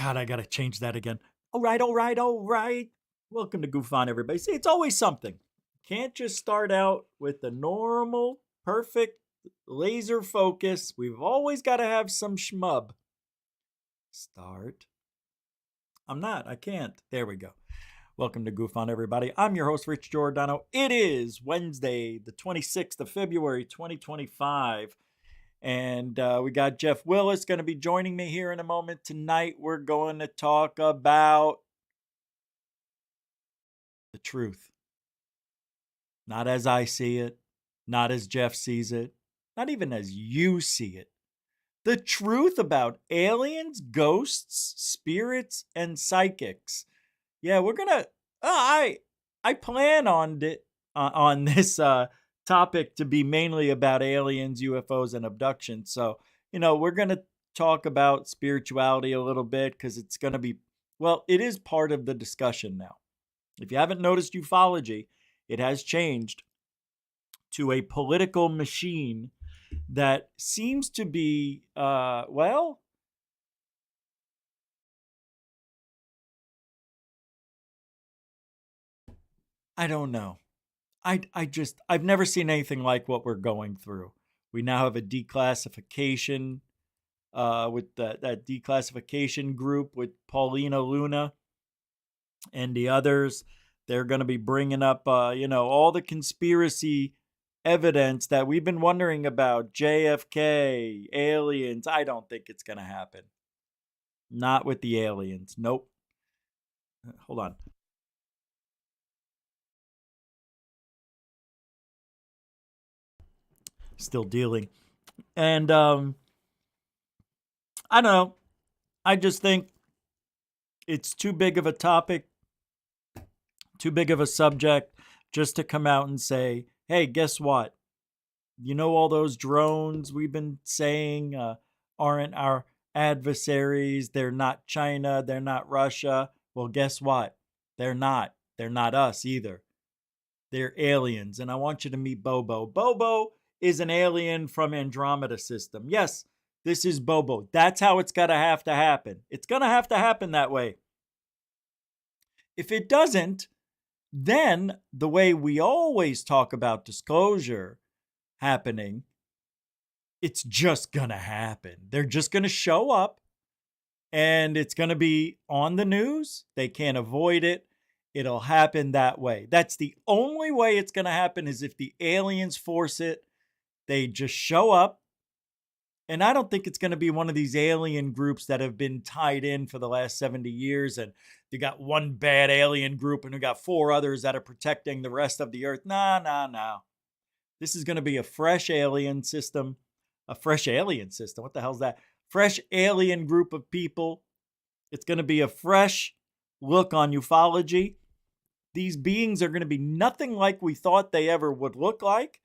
God, I got to change that again. All right, all right, all right. Welcome to Goof On, everybody. See, it's always something. Can't just start out with the normal, perfect laser focus. We've always got to have some schmub. Start. I can't. There we go. Welcome to Goof On, everybody. I'm your host, Rich Giordano. It is Wednesday, the 26th of February, 2025. And we got Jeff Willis going to be joining me here in a moment. Tonight, we're going to talk about the truth. Not as I see it, not as Jeff sees it, not even as you see it. The truth about aliens, ghosts, spirits, and psychics. Yeah, we're gonna. I plan on this topic to be mainly about aliens, UFOs, and abductions. So we're gonna talk about spirituality a little bit because it's gonna be it is part of the discussion now. If you haven't noticed ufology, it has changed to a political machine that seems to be I don't know. I've never seen anything like what we're going through. We now have a declassification with that declassification group with Paulina Luna and the others. They're going to be bringing up all the conspiracy evidence that we've been wondering about. JFK, aliens. I don't think it's going to happen. Not with the aliens. Nope. Hold on. Still dealing. And I don't know. I just think it's too big of a topic, too big of a subject just to come out and say, hey, guess what? All those drones we've been saying aren't our adversaries. They're not China. They're not Russia. Well, guess what? They're not. They're not us either. They're aliens. And I want you to meet Bobo. Bobo is an alien from Andromeda system. Yes, this is Bobo. That's how it's got to happen. It's going to have to happen that way. If it doesn't, then the way we always talk about disclosure happening, it's just going to happen. They're just going to show up and it's going to be on the news. They can't avoid it. It'll happen that way. That's the only way it's going to happen, is if the aliens force it. They just show up. And I don't think it's going to be one of these alien groups that have been tied in for the last 70 years. And you got one bad alien group and you got four others that are protecting the rest of the earth. No. This is going to be a fresh alien system. A fresh alien system. What the hell's that? Fresh alien group of people. It's going to be a fresh look on ufology. These beings are going to be nothing like we thought they ever would look like.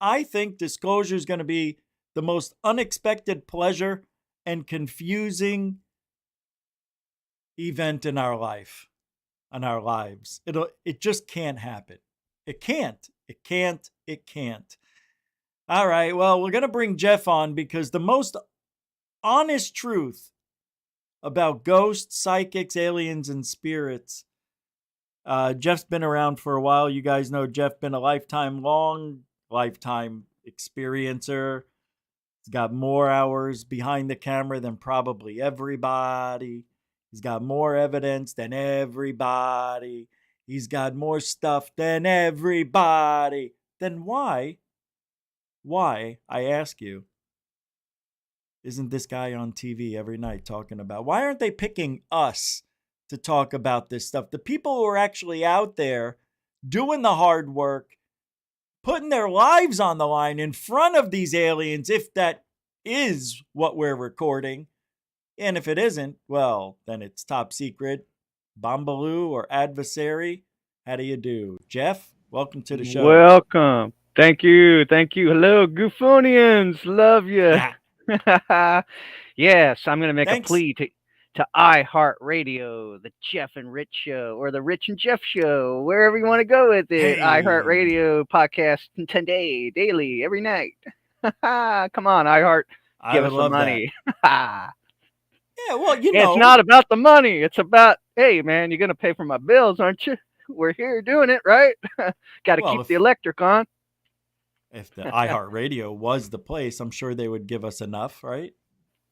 I think disclosure is going to be the most unexpected pleasure and confusing event in our life, in our lives. It just can't happen. It can't. All right, well, we're going to bring Jeff on because the most honest truth about ghosts, psychics, aliens, and spirits. Jeff's been around for a while. You guys know Jeff been a lifetime experiencer. He's got more hours behind the camera than probably everybody. He's got more evidence than everybody. He's got more stuff than everybody. Then why, I ask you, isn't this guy on TV every night talking about? Why aren't they picking us to talk about this stuff? The people who are actually out there doing the hard work, putting their lives on the line in front of these aliens, if that is what we're recording. And if it isn't, well, then it's top secret, bombaloo, or adversary. How do you do? Jeff, welcome to the show. Welcome. Thank you. Hello, Goofonians. Love you. Yes, I'm going to make a plea to iHeartRadio, the Jeff and Rich Show, or the Rich and Jeff Show, wherever you want to go with it. Hey. iHeartRadio podcast today, daily, every night. Come on, iHeart. Give us some money. Yeah, well, It's not about the money. It's about, hey, man, you're going to pay for my bills, aren't you? We're here doing it, right? Got to well, keep the electric on. if the iHeartRadio was the place, I'm sure they would give us enough, right,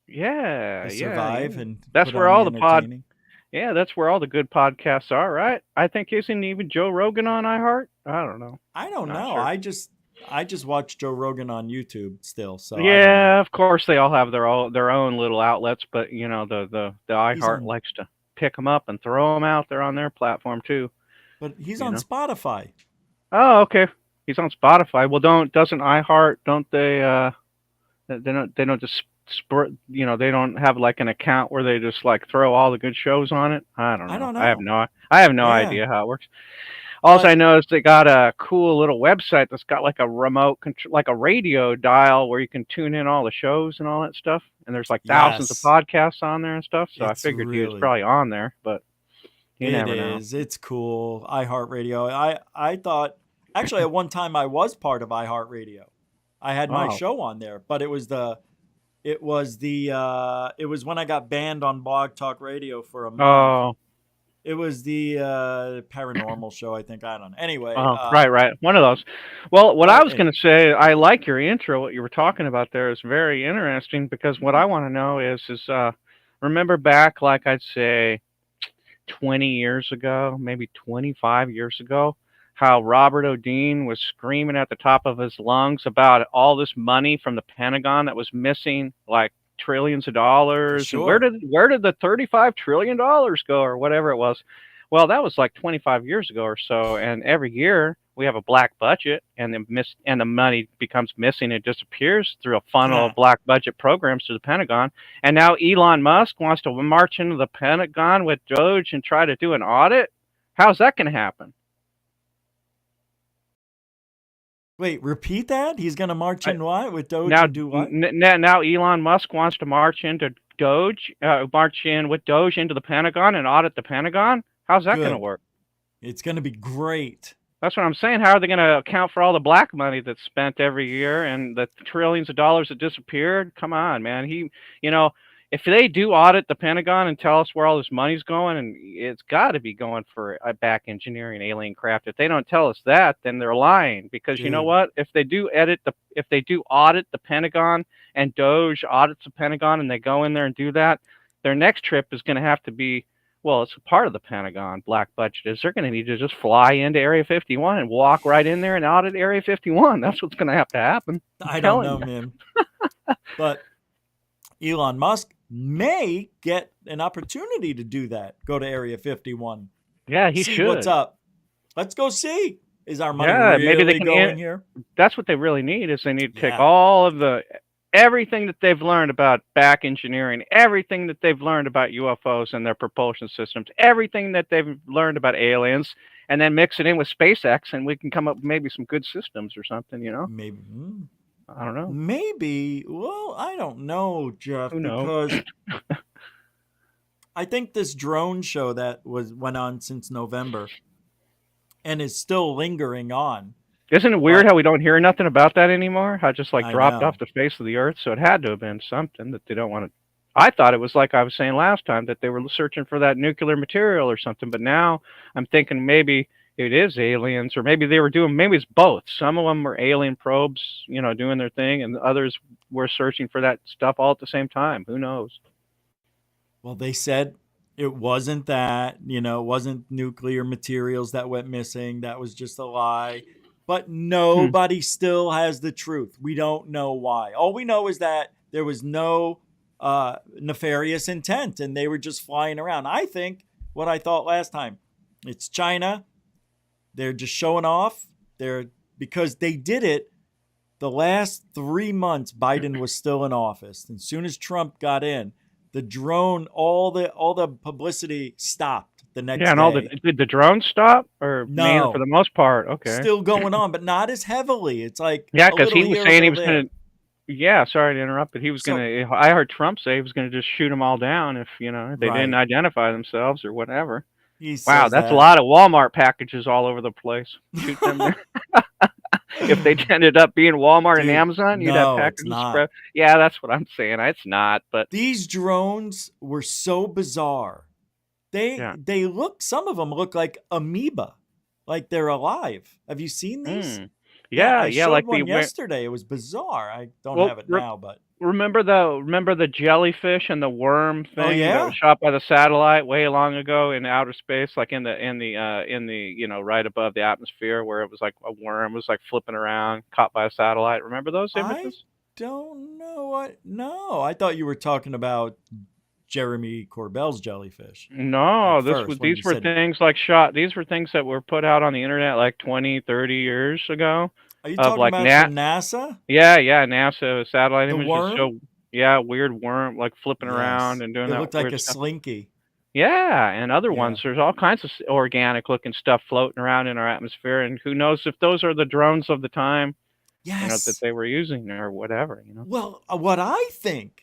Yeah, to yeah, yeah. survive and That's put where on the all entertaining. that's where all the good podcasts are, right? I think isn't even Joe Rogan on iHeart? I don't know. I don't Not know. sure. I just watch Joe Rogan on YouTube still, so I don't know. Yeah, of course they all have their own little outlets, but the He's iHeart on, likes to pick them up and throw them out there on their platform too. but he's You on know. Spotify. Oh, okay. He's on Spotify. Well, doesn't iHeart don't they don't just they don't have like an account where they just like throw all the good shows on it. I don't I know. don't know. I have no Yeah, idea how it works. All I but know is they got a cool little website that's got like a remote control, like a radio dial where you can tune in all the shows and all that stuff. And there's like thousands of yes, podcasts on there and stuff. So I it's figured he was really probably on there, but you it never know. is. It's cool. iHeartRadio. I thought actually at one time I was part of iHeartRadio. I had my Oh, show on there, but it was when I got banned on Blog Talk Radio for a month. oh, It was the paranormal show, I think. I don't know. Anyway, oh, right, right. One of those. Well, what I but was going to say, I like your intro. What you were talking about there is very interesting because what I want to know is remember back, like I'd say 20 years ago, maybe 25 years ago, how Robert O'Dean was screaming at the top of his lungs about all this money from the Pentagon that was missing, like trillions of for dollars, and sure. where did the 35 trillion dollars go or whatever it was. Well, that was like 25 years ago or so, and every year we have a black budget, and the money becomes missing. It disappears through a funnel of black budget programs to the Pentagon. And now Elon Musk wants to march into the Pentagon with Doge and try to do an audit. How's that going to happen? Wait, repeat that? He's going to march I, in what? With Doge now, and do what? now Elon Musk wants to march in with Doge into the Pentagon and audit the Pentagon. How's that going to Good. work? It's going to be great. That's what I'm saying. How are they going to account for all the black money that's spent every year and the trillions of dollars that disappeared? Come on, man. If they do audit the Pentagon and tell us where all this money's going, and it's got to be going for back engineering alien craft. If they don't tell us that, then they're lying. Because you know Dude. what? If they do audit the Pentagon and Doge audits the Pentagon and they go in there and do that, their next trip is going to have to be, well, it's a part of the Pentagon black budget is they're going to need to just fly into Area 51 and walk right in there and audit Area 51. That's what's going to have to happen. I'm I don't telling know, you. man. But Elon Musk may get an opportunity to do that. Go to Area 51. Yeah, he See what's should. up. Let's go see. Is our money Yeah, maybe they really can. going here? That's what they really need is they need to take Yeah. all of everything that they've learned about back engineering, everything that they've learned about UFOs and their propulsion systems, everything that they've learned about aliens, and then mix it in with SpaceX, and we can come up with maybe some good systems or something. Maybe. I don't know. Maybe. Well, I don't know, Jeff, Who knows? because I think this drone show that went on since November and is still lingering on. Isn't it weird But how we don't hear nothing about that anymore? How it just like I dropped off know. the face of the earth? So it had to have been something that they don't want to. I thought it was like I was saying last time that they were searching for that nuclear material or something, but now I'm thinking maybe it is aliens, or maybe they were doing, maybe it's both. Some of them were alien probes, doing their thing, and others were searching for that stuff all at the same time. Who knows? Well, they said it wasn't that, it wasn't nuclear materials that went missing. That was just a lie. But Hmm. nobody still has the truth. We don't know why. All we know is that there was no nefarious intent and they were just flying around. I think what I thought last time, it's China. They're just showing off. Because they did it the last 3 months. Biden was still in office. And as soon as Trump got in, the drone, all the publicity stopped the Yeah, next and day. did the drones stop, or mainly for No, the most part? Okay. still going on, but not as heavily. It's like Yeah, a because little he was here, a saying he little was going there. to. Yeah, sorry to interrupt, but he was going So, to. I heard Trump say he was going to just shoot them all down if they didn't right. identify themselves or whatever. He Wow, says that's a that. lot of Walmart packages all over the place. Shoot them there. If they ended up being Walmart and Dude, Amazon, you'd have no, it's Packers not. Express. Yeah, that's what I'm saying. It's not, but These drones were so bizarre. yeah. They look, some of them look like amoeba, like they're alive. Have you seen these? Mm. Yeah, Yeah, I yeah, showed like one yesterday. It was bizarre. I don't well, have it now, but remember the jellyfish and the worm oh thing that was yeah, shot by the satellite way long ago in outer space, like in the right above the atmosphere, where it was like a worm was like flipping around, caught by a satellite. Remember those I images? don't know what. No, I thought you were talking about Jeremy Corbell's jellyfish No, at first when these you were said. things like shot. These were things that were put out on the internet like 20, 30 years ago Are you of talking like about from NASA? yeah, NASA satellite The images worm? show yeah, weird worm like flipping around Yes, and doing it that looked like weird a stuff. slinky. Yeah, and other Yeah. ones. There's all kinds of organic looking stuff floating around in our atmosphere, and who knows if those are the drones of the time, that Yes. they were using or whatever. Well, what I think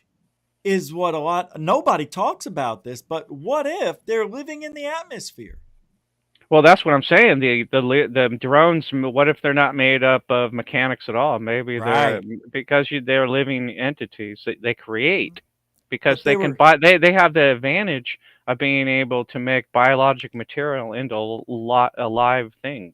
is what a lot nobody talks about this, but what if they're living in the atmosphere? Well, that's what I'm saying. The drones. What if they're not made up of mechanics at all? Maybe they're Right. because they're living entities that they create, because But they they can were buy. They have the advantage of being able to make biologic material into alive things,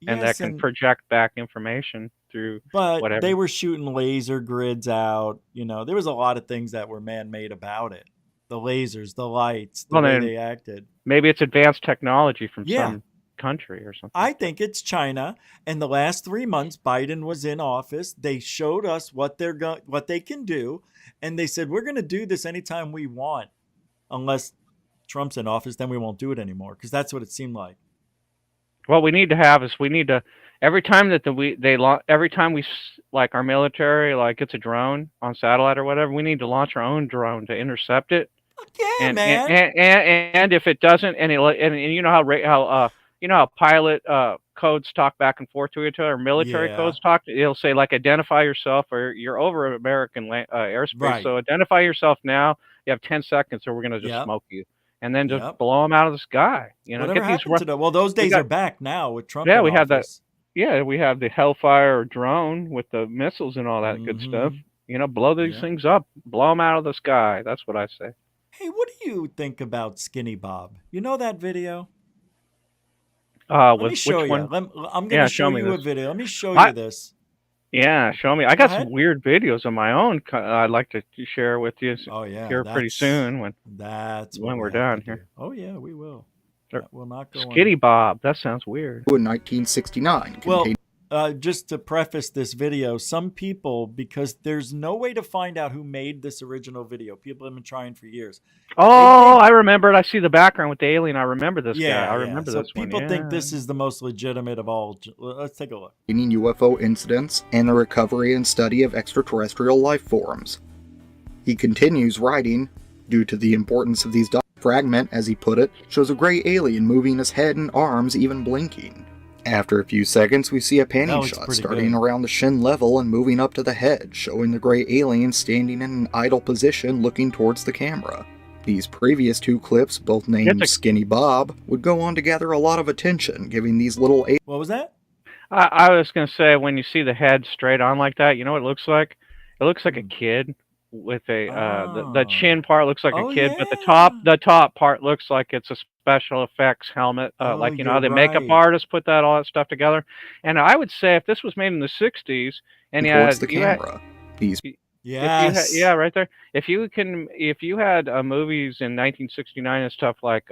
and that yes, can and project back information through but whatever. they were shooting laser grids out. There was a lot of things that were man-made about it. The lasers, the lights, the Well, way then they acted. maybe it's advanced technology from Yeah, some country or something. I think it's China. And the last 3 months Biden was in office, they showed us what they can do, and they said we're going to do this anytime we want, unless Trump's in office, then we won't do it anymore because that's what it seemed like. What we need to have is we need to every time that every time like our military like gets a drone on satellite or whatever, we need to launch our own drone to intercept it. Fuck yeah, And man. and if it doesn't, and you know how pilot codes talk back and forth to each other, military Yeah, codes talk. It'll say like identify yourself, or you're over American airspace, right. so identify yourself now. You have 10 seconds, or we're gonna just Yep, smoke you, and then just yep. blow them out of the sky. Whatever Get these. happened to that? Well, those We days got are back now with Trump yeah, in we have that. office. Yeah, we have the Hellfire drone with the missiles and all that good stuff. Mm-hmm. Blow these Yeah. things up, blow them out of the sky. That's what I say. Hey, what do you think about Skinny Bob? You know that video? Let me With which show you. one? I'm going to Yeah, show show me you a this. video. Let me show I you this. Yeah, show me. I Go got some ahead. weird videos of my own. I'd like to share with you Oh yeah, here pretty soon that's what when we we're have to done here. do. Oh yeah, we will. Or That will not go Skitty on. Bob. That sounds weird. In 1969 Well, contained just to preface this video, some people, because there's no way to find out who made this original video. People have been trying for years. Oh, Think, I remember it. I see the background with the alien. I remember this guy. yeah, I yeah. remember So this one. people think Yeah. this is the most legitimate of all. Let's take a look. UFO incidents and the recovery and study of extraterrestrial life forms. He continues writing, due to the importance of these fragment, as he put it, shows a gray alien moving his head and arms, even blinking. After a few seconds, we see a panning shot pretty starting good. around the shin level and moving up to the head, showing the gray alien standing in an idle position looking towards the camera. These previous two clips, both named Skinny Bob, would go on to gather a lot of attention, giving these little What was that? I was going to say, when you see the head straight on like that, you know what it looks like? It looks like a kid with a the chin part looks like a kid, but the top part looks like it's a special effects helmet, like how the makeup artists put all that stuff together. And I would say if this was made in the 60s and towards the camera. Yes. Yeah, right there. If you had movies in 1969 and stuff what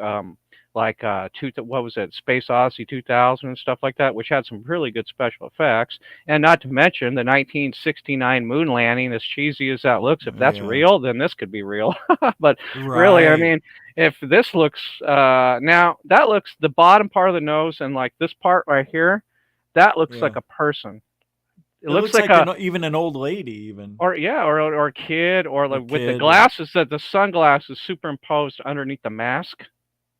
was it, Space Odyssey 2000 and stuff like that, which had some really good special effects, and not to mention the 1969 moon landing, as cheesy as that looks, if that's real, then this could be real. But really, I mean, if this looks, now that looks, the bottom part of the nose and like this part right here, that looks like a person. It looks like even an old lady, even. Or a kid, or like with the glasses, the sunglasses superimposed underneath the mask.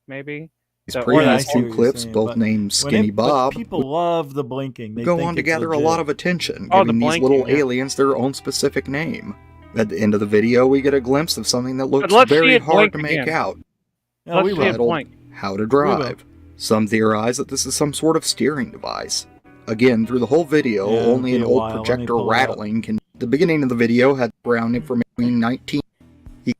Maybe. These previous two clips, both named Skinny Bob, people love the blinking. They go on to gather a lot of attention, giving these little aliens their own specific name. At the end of the video, we get a glimpse of something that looks very hard to make out. Titled, How to Drive. Some theorize that this is some sort of steering device. Again, through the whole video, Yeah, it'll only be an a old while. Let me projector pull it up. rattling can. The beginning of the video had background information 19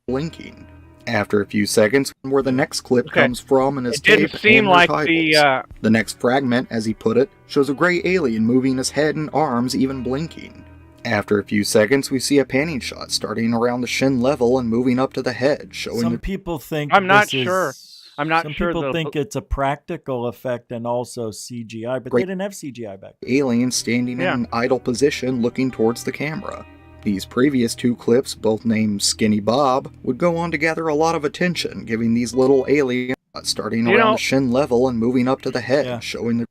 blinking. After a few seconds, where the next clip Okay. comes from and his It didn't tape seem and like titles. The next fragment, as he put it, shows a gray alien moving his head and arms, even blinking. After a few seconds, we see a panning shot starting around the shin level and moving up to the head, showing Some the people think I'm not this sure. is- I'm not Some sure people the- think it's a practical effect and also CGI, but Great. they didn't have CGI back then. alien standing Yeah. in an idle position looking towards the camera. These previous two clips, both named Skinny Bob, would go on to gather a lot of attention, giving these little aliens starting You around know- the shin level and moving up to the head, Yeah. showing the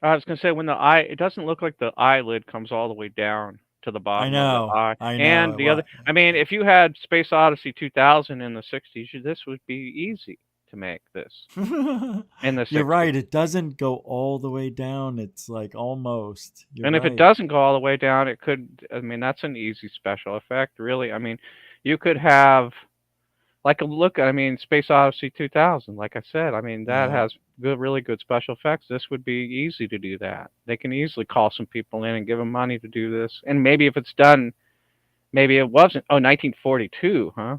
I was gonna say when the eye, it doesn't look like the eyelid comes all the way down to the bottom of the eye. I know. And the other, I mean, if you had Space Odyssey 2000 in the 60s, this would be easy to make this in the 60s. You're right. It doesn't go all the way down. It's like almost. You're And if right. it doesn't go all the way down, it could. I mean, that's an easy special effect, really. I mean, you could have like a look. I mean, Space Odyssey 2000. Like I said, I mean that Yeah. has good, really good special effects. This would be easy to do that. They can easily call some people in and give them money to do this. And maybe if it's done, maybe it wasn't. Oh, 1942, huh?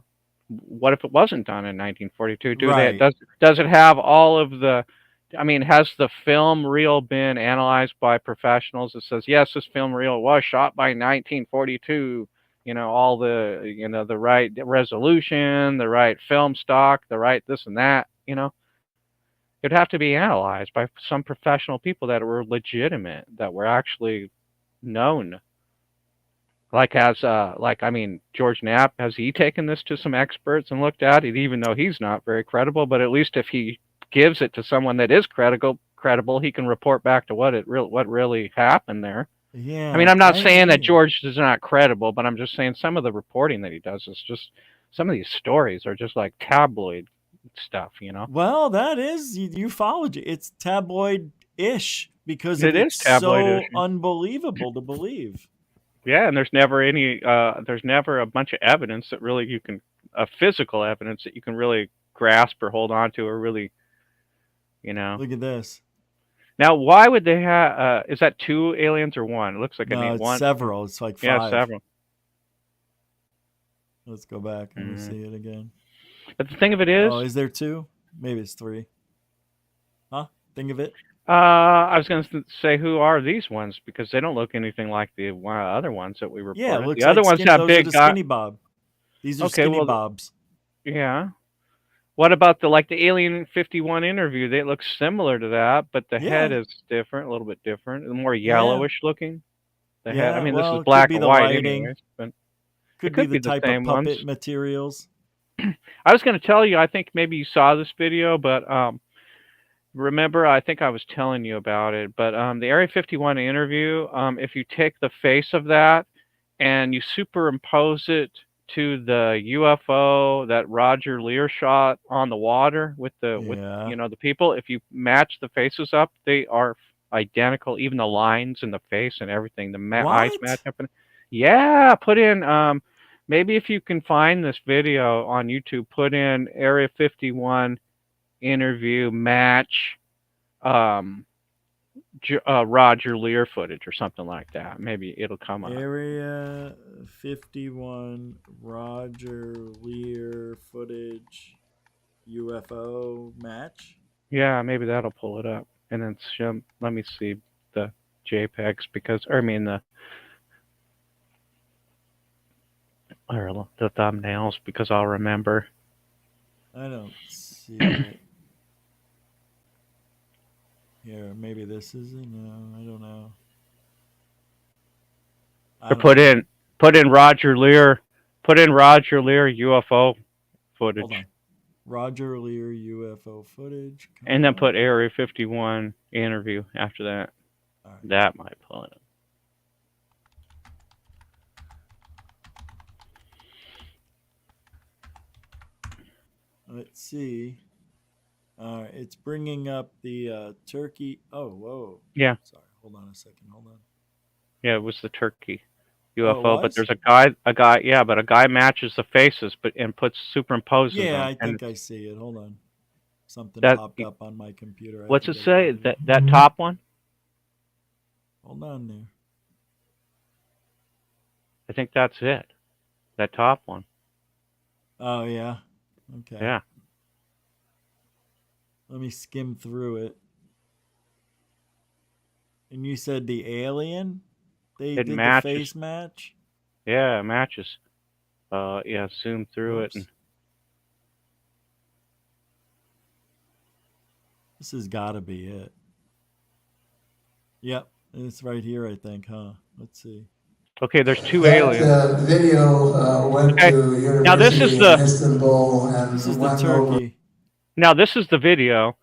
What if it wasn't done in 1942? Right. Does it have all of the? I mean, has the film reel been analyzed by professionals that says, yes, this film reel was shot by 1942, you know, all the, you know, the right resolution, the right film stock, the right this and that, you know? It'd have to be analyzed by some professional people that were legitimate, that were actually known. Like I mean, George Knapp, has he taken this to some experts and looked at it, even though he's not very credible? But at least if he gives it to someone that is credible, he can report back to what really happened there. Yeah. I mean, I'm not saying that agree. George is not credible, but I'm just saying some of the reporting that he does is just, some of these stories are just like tabloid stuff, you know? Well, that is ufology. It's tabloid-ish because It is it's tabloid-ish. so unbelievable to believe. Yeah, and there's never a bunch of evidence that really you can, physical evidence that you can really grasp or hold on to or really, you know. Look at this. Now, why would they have, is that 2 aliens or 1? It looks like No, it's one. several. It's like 5. Yeah, several. Let's go back and see it again. But the thing of it is, Oh, is there 2? Maybe it's 3. Huh? Think of it. I was going to say, who are these ones? Because they don't look anything like the other ones that we reported. Yeah, it looks the other like ones have those big are the skinny bob. These are Okay, skinny well, bobs. Yeah. What about the Alien 51 interview? They look similar to that, but the head Yeah. is different, a little bit different, more yellowish looking. The head. I Yeah, mean, well, this it is could black be and the white, lighting. anyways. But Could could be be the the type same of puppet ones. materials. I was going to tell you, I think maybe you saw this video, but remember, I think I was telling you about it. But the Area 51 interview, if you take the face of that and you superimpose it to the UFO that Roger Lear shot on the water with Yeah. you know, the people, if you match the faces up, they are identical. Even the lines in the face and everything, the eyes What? match up. Yeah, put in maybe if you can find this video on YouTube, put in Area 51 interview match Roger Lear footage or something like that. Maybe it'll come up. Area 51 Roger Lear footage UFO match. Yeah, maybe that'll pull it up. And then let me see the JPEGs because, or I mean the thumbnails because I'll remember. I don't see it. Here, maybe this is it. No, I don't know. Or put in Roger Lear UFO footage. Hold on. Roger Lear UFO footage. And then put Area 51 interview after that. All right. That might pull it up. Let's see. It's bringing up the turkey. Oh, whoa. Yeah. Sorry. Hold on a second. Hold on. Yeah, it was the turkey Oh, UFO, it but was? there's a guy, yeah, but a guy matches the faces, and superimposes them. Yeah, I and think I see it. Hold on. Something That- popped up on my computer. I what's have it to say? get it. That top one? Hold on there. I think that's it. That top one. Oh yeah. Okay. Yeah. Let me skim through it. And you said the alien? They It did the matches. face match? Yeah, it matches. Yeah, zoom through it. And Whoops. This has got to be it. Yep. It's right here, I think, huh? Let's see. okay, there's two That aliens. video went Okay. to Now this is University in the Istanbul This and is the went over. turkey. now this is the video.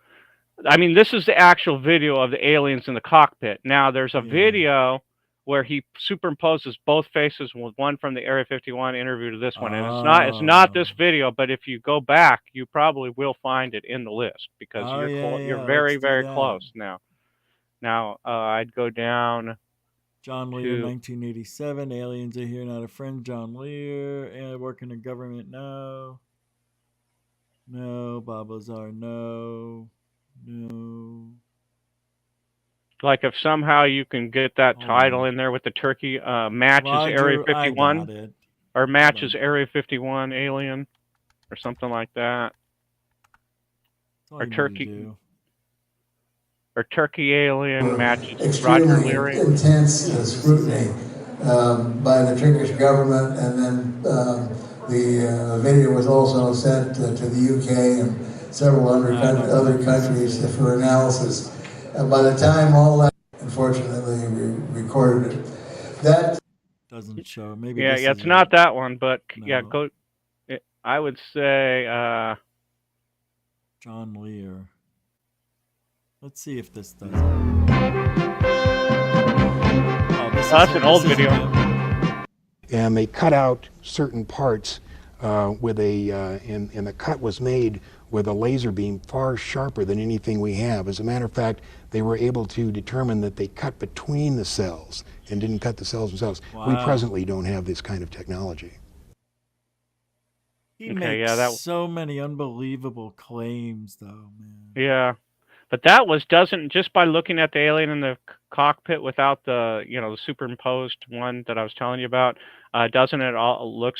I mean, this is the actual video of the aliens in the cockpit. Now there's a Yeah. video where he superimposes both faces, with one from the Area 51 interview to this one, and it's not this Oh. video, but if you go back, you probably will find it in the list because Oh, yeah, you're yeah. very Let's do very that. close now. Now I'd go down John Lear, to 1987. Aliens are here, not a friend. John Lear. Working in government. No. No. Bob Lazar. No. No. like if somehow you can get that Hold title on. in there with the turkey matches Area Roger, I 51 got it. or matches on. Area 51 alien or something like that. That's all Or you need to turkey do. or turkey alien matches Roger Extremely Leary. intense Yeah, this is scrutiny it. by the Turkish government, and then the video was also sent to the UK and several other I don't other think this is countries it. for analysis. By the time all that, unfortunately, we recorded it. That Doesn't show. Maybe Yeah, this yeah, is it's not it. that one, but yeah, No. go. I would say John Lear. Let's see if this does it. Oh, this that's is an it. old This isn't video. it. And they cut out certain parts with a, and the cut was made with a laser beam far sharper than anything we have. As a matter of fact, they were able to determine that they cut between the cells and didn't cut the cells themselves. We Wow. presently don't have this kind of technology. He Okay, makes yeah, that so many unbelievable claims, though, man. yeah, but that doesn't just by looking at the alien in the cockpit without the the superimposed one that I was telling you about, doesn't it all look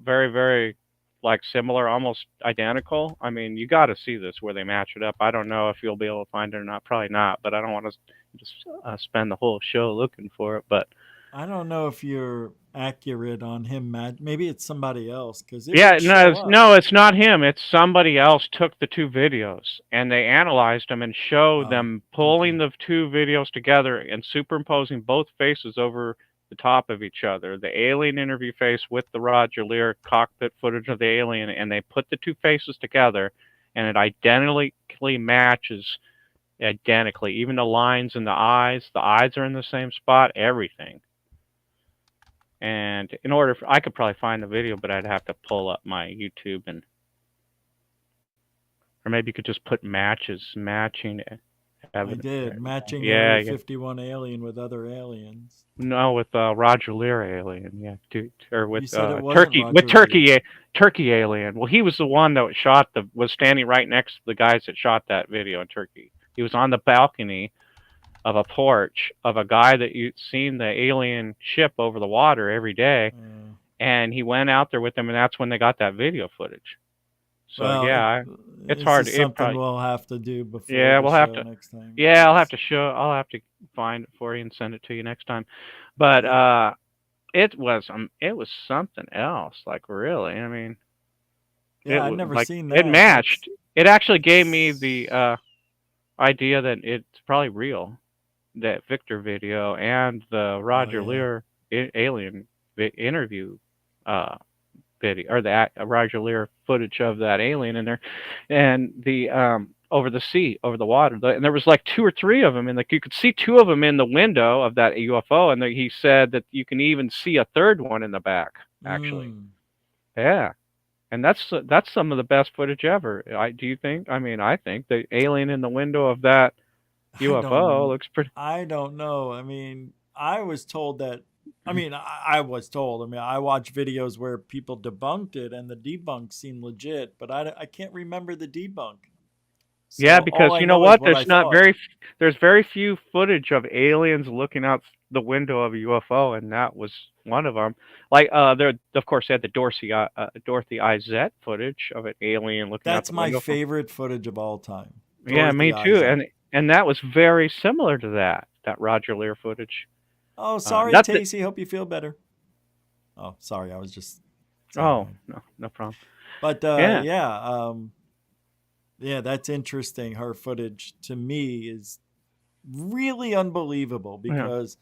very very like similar, almost identical? I mean, you got to see this where they match it up. I don't know if you'll be able to find it or not. Probably not, but I don't want to just spend the whole show looking for it. But I don't know if you're accurate on him. Maybe it's somebody else because it yeah, would show up. no, it's not him. It's somebody else took the two videos and they analyzed them and showed them pulling the two videos together and superimposing both faces over the top of each other. The alien interview face with the Roger Lear cockpit footage of the alien, and they put the two faces together, and it identically matches. Identically, even the lines in the eyes are in the same spot. Everything. And in order, I could probably find the video, but I'd have to pull up my YouTube or maybe you could just put matching I did matching Yeah, Area yeah. 51 alien with other aliens. No, with Roger Lear alien, yeah, or You with said it wasn't Turkey, Roger Lear. Turkey alien. Well, he was the one that was standing right next to the guys that shot that video in Turkey. He was on the balcony of a porch of a guy that you'd seen the alien ship over the water every day, and he went out there with them, and that's when they got that video footage. So Well, yeah, it's this hard. is something we'll have to do before Yeah, the we'll have show to. next time. Yeah, I'll have to find it for you and send it to you next time. But it was something else. Like really, I mean, Yeah, I'd never seen that. It matched. It actually gave me the idea that it's probably real. That Victor video and the Roger Lear alien interview video, or that Roger Lear footage of that alien in there, and the over the sea, over the water, and there was like two or three of them, and like you could see two of them in the window of that UFO, and he said that you can even see a third one in the back, actually. Yeah. And that's some of the best footage ever. Do you think? I mean, I think the alien in the window of that UFO looks pretty. I don't know. I mean, I was told that. I mean, I was told. I mean, I watched videos where people debunked it, and the debunk seemed legit, but I can't remember the debunk. Yeah, So because all I you know know is what? what I thought. There's very few footage of aliens looking out the window of a UFO, and that was one of them. Like, there, of course, they had the Dorothy Izatt footage of an alien looking out That's the my window from. favorite footage of all time. Yeah, Dorothy me too. Izatt. And that was very similar to that Roger Lear footage. Oh, sorry, Not that. Tacy. Hope you feel better. Oh, sorry. I was just saying Oh, hi. no, no problem. But Yeah, yeah, that's interesting. Her footage to me is really unbelievable yeah, because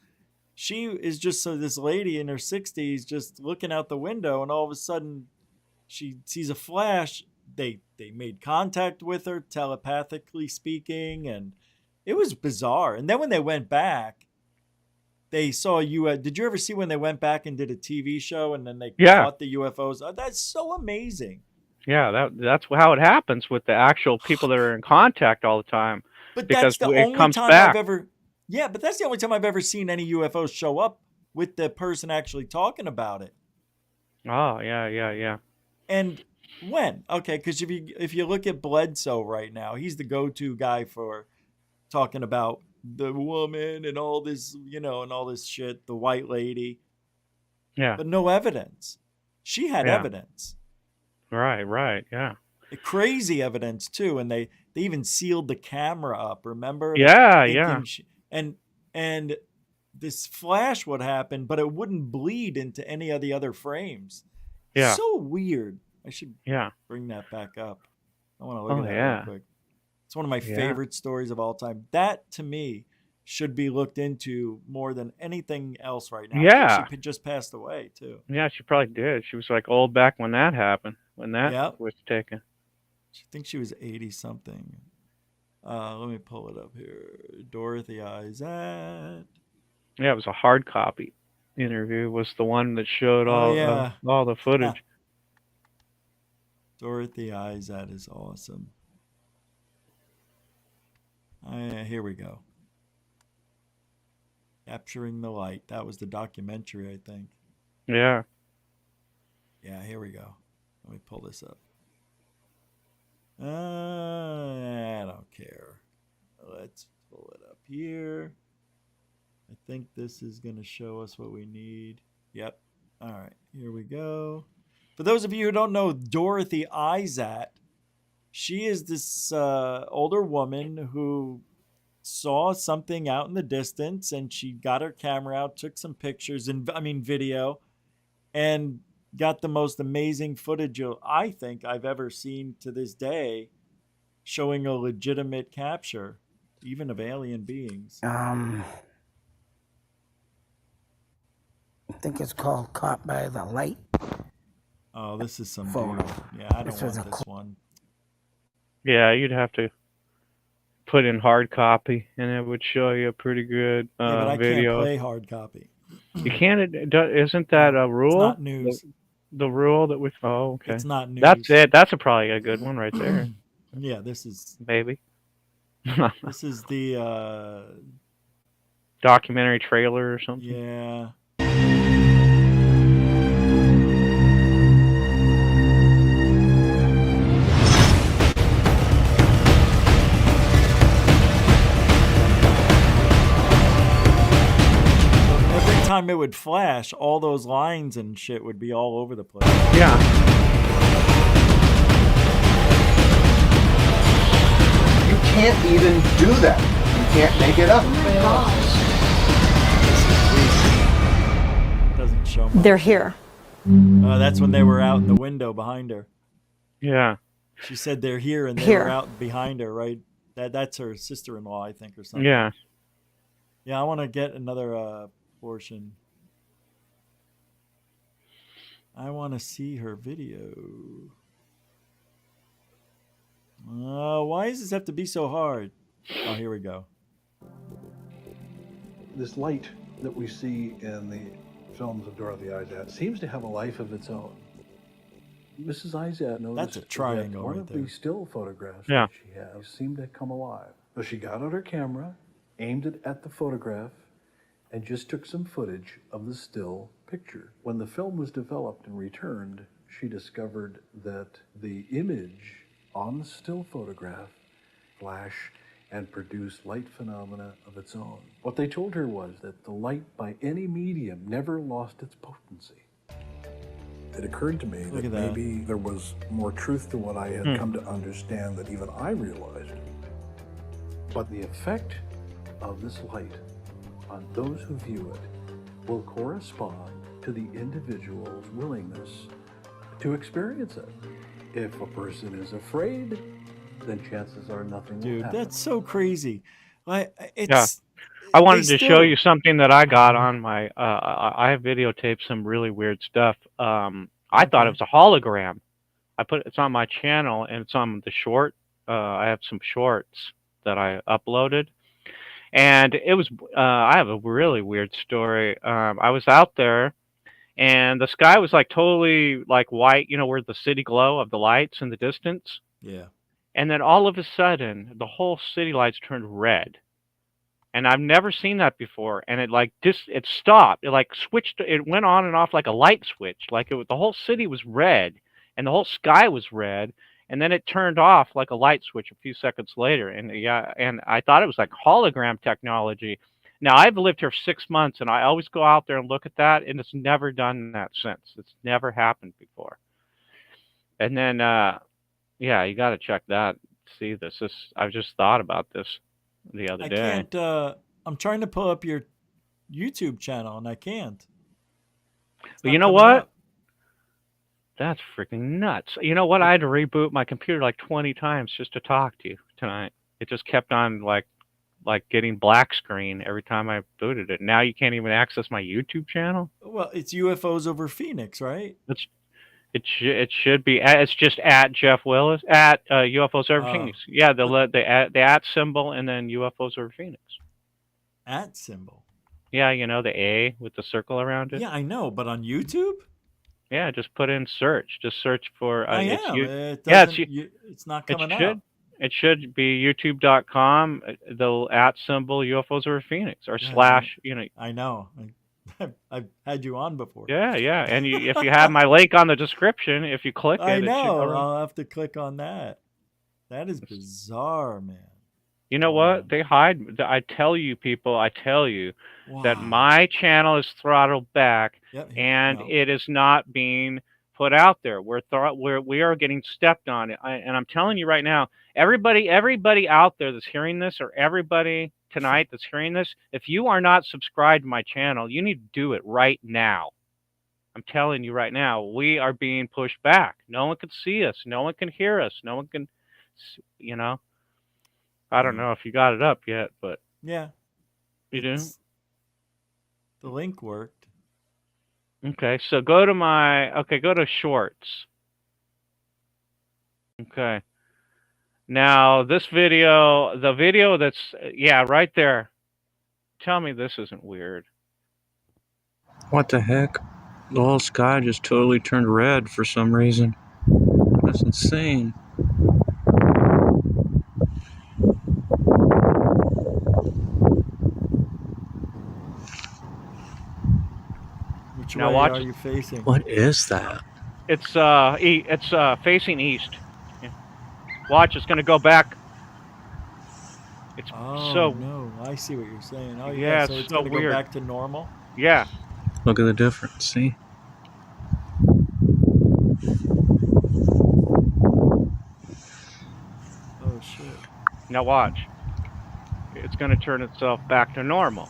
she is just so this lady in her 60s just looking out the window, and all of a sudden she sees a flash. They made contact with her telepathically speaking, and it was bizarre. And then when they went back, they saw you. Did you ever see when they went back and did a TV show and then they yeah, caught the UFOs? That's so amazing. yeah. That's how it happens with the actual people that are in contact all the time, But because that's the it only comes time I've back. ever, yeah, but that's the only time I've ever seen any UFOs show up with the person actually talking about it. Oh, yeah, yeah, yeah. And when? Okay, because if you look at Bledsoe right now, he's the go-to guy for talking about the woman and all this, and all this shit, the white lady, Yeah, but no evidence. She had yeah. evidence, Right, right. Yeah. crazy evidence too, and they even sealed the camera up. Remember, Yeah, yeah. thinking and this flash would happen, but it wouldn't bleed into any of the other frames. Yeah. So weird. I should Yeah. bring that back up. I want to look Oh, at that real yeah. quick. It's one of my Yeah. favorite stories of all time. That to me should be looked into more than anything else right now. I think she Yeah. just passed away too. Yeah, she probably did. She was like old back when that happened, when that Yep. was taken. I think she was 80 something. Let me pull it up here. Dorothy Izatt. Yeah, it was a hard copy interview, was the one that showed Oh yeah. all the footage. Dorothy Izatt is awesome. Here we go. Capturing the Light. That was the documentary, I think. Yeah. Yeah, here we go. Let me pull this up. I don't care. Let's pull it up here. I think this is going to show us what we need. Yep. All right, here we go. For those of you who don't know Dorothy Izatt, she is this older woman who saw something out in the distance, and she got her camera out, took some pictures, and video, and got the most amazing footage I think I've ever seen to this day, showing a legitimate capture, even of alien beings. I think it's called Caught by the Light. Oh, this is some Photo. dude. Yeah, I don't This was want a this one. Yeah, you'd have to put in hard copy, and it would show you a pretty good Yeah, but I can't video. play hard copy. You can't. Isn't that a It's rule? not news. The rule that we. Oh, okay. It's not news. That's it. That's probably a good one right there, Yeah, this is baby. the Documentary trailer or something. yeah. Every time it would flash, all those lines and shit would be all over the place. Yeah. You can't even do that. You can't make it up. Doesn't show much. They're here. That's when they were out in the window behind her. Yeah. She said they're here, and they Here. were out behind her, right? That's her sister-in-law, I think, or something. Yeah. Yeah, I want to get another portion. I want to see her video. Why does this have to be so hard? Oh, here we go. This light that we see in the films of Dorothy Izatt seems to have a life of its own. Mrs. Izatt noticed That's a triangle that one right of there. the still photographs Yeah. that she has seemed to come alive. So she got out her camera, aimed it at the photograph, and just took some footage of the still picture. When the film was developed and returned, she discovered that the image on the still photograph flash and produce light phenomena of its own. What they told her was that the light by any medium never lost its potency. It occurred to me that maybe there was more truth to what I had come to understand than even I realized. But the effect of this light on those who view it will correspond to the individual's willingness to experience it. If a person is afraid, then chances are nothing will happen. That's so crazy. I wanted to show you something that I got on my. I have videotaped some really weird stuff. I thought it was a hologram. It's on my channel, and it's on the short. I have some shorts that I uploaded, and it was. I have a really weird story. I was out there, and the sky was like totally like white. You know, where the city glow of the lights in the distance. Yeah. And then all of a sudden, the whole city lights turned red. And I've never seen that before. And it stopped. It like switched. It went on and off like a light switch. Like the whole city was red, and the whole sky was red. And then it turned off like a light switch a few seconds later. And and I thought it was like hologram technology. Now I've lived here 6 months, and I always go out there and look at that, and it's never done that since. It's never happened before. And then, yeah, you got to check that. See this. I've just thought about this the other day. I can't. I'm trying to pull up your YouTube channel, and I can't. But you know what? That's freaking nuts. You know what? I had to reboot my computer like 20 times just to talk to you tonight. It just kept on like getting black screen every time I booted it. Now you can't even access my YouTube channel. Well, it's UFOs over Phoenix, right? It should be. It's just at Jeff Willis at UFOs over Phoenix. Yeah, the at symbol and then UFOs over Phoenix. At symbol. Yeah, you know the A with the circle around it. Yeah, I know, but on YouTube. Yeah, just put in search. Just search for. It's not coming up. It should be youtube.com. The at symbol UFOs over Phoenix or slash. You know. I know. I've had you on before. Yeah, and if you have my link on the description, if you click it, I know. I'll have to click on that. That is bizarre, man. You know what? They hide. I tell you, people. I tell you that my channel is throttled back, and it is not being put out there. We are getting stepped on. And I'm telling you right now, everybody out there that's hearing this, or everybody tonight that's hearing this, if you are not subscribed to my channel, you need to do it right now. I'm telling you right now, we are being pushed back. No one can see us. No one can hear us. No one can, you know. I don't know if you got it up yet, but yeah, you do. The link worked. Okay, so go to shorts. Okay. Now, this video, the video that's, right there. Tell me this isn't weird. What the heck? The whole sky just totally turned red for some reason. That's insane. Which way are you facing? What is that? It's facing east. Watch, it's going to go back. No, I see what you're saying. Oh yeah, so it's going to go back to normal. Yeah. Look at the difference. See? Oh shit. Now watch. It's going to turn itself back to normal.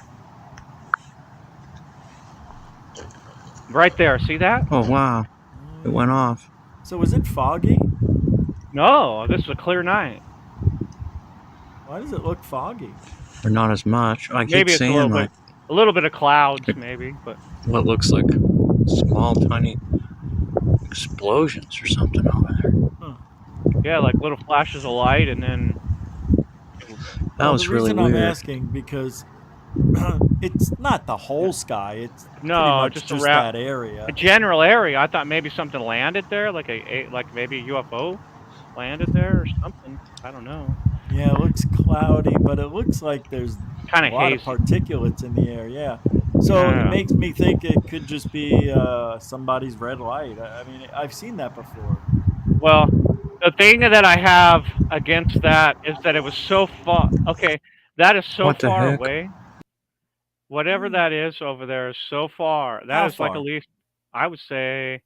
Right there. See that? Oh wow. It went off. So was it foggy? No, this is a clear night. Why does it look foggy? Or not as much. I keep maybe it's seeing a little bit of clouds, maybe, but what looks like small, tiny explosions or something over there. Huh. Yeah, like little flashes of light, and then. That was really weird. The reason I'm asking because it's not the whole sky. It's just that area. A general area. I thought maybe something landed there, like maybe a UFO landed there or something. I don't know. Yeah, it looks cloudy, but it looks like there's kind a lot of particulates in the air. Yeah, so it makes me think it could just be somebody's red light. I mean, I've seen that before. Well, The thing that I have against that is that it was so far. Okay, that is so What the far heck? away. Whatever that is over there is so far. That How is like at far? least, I would say,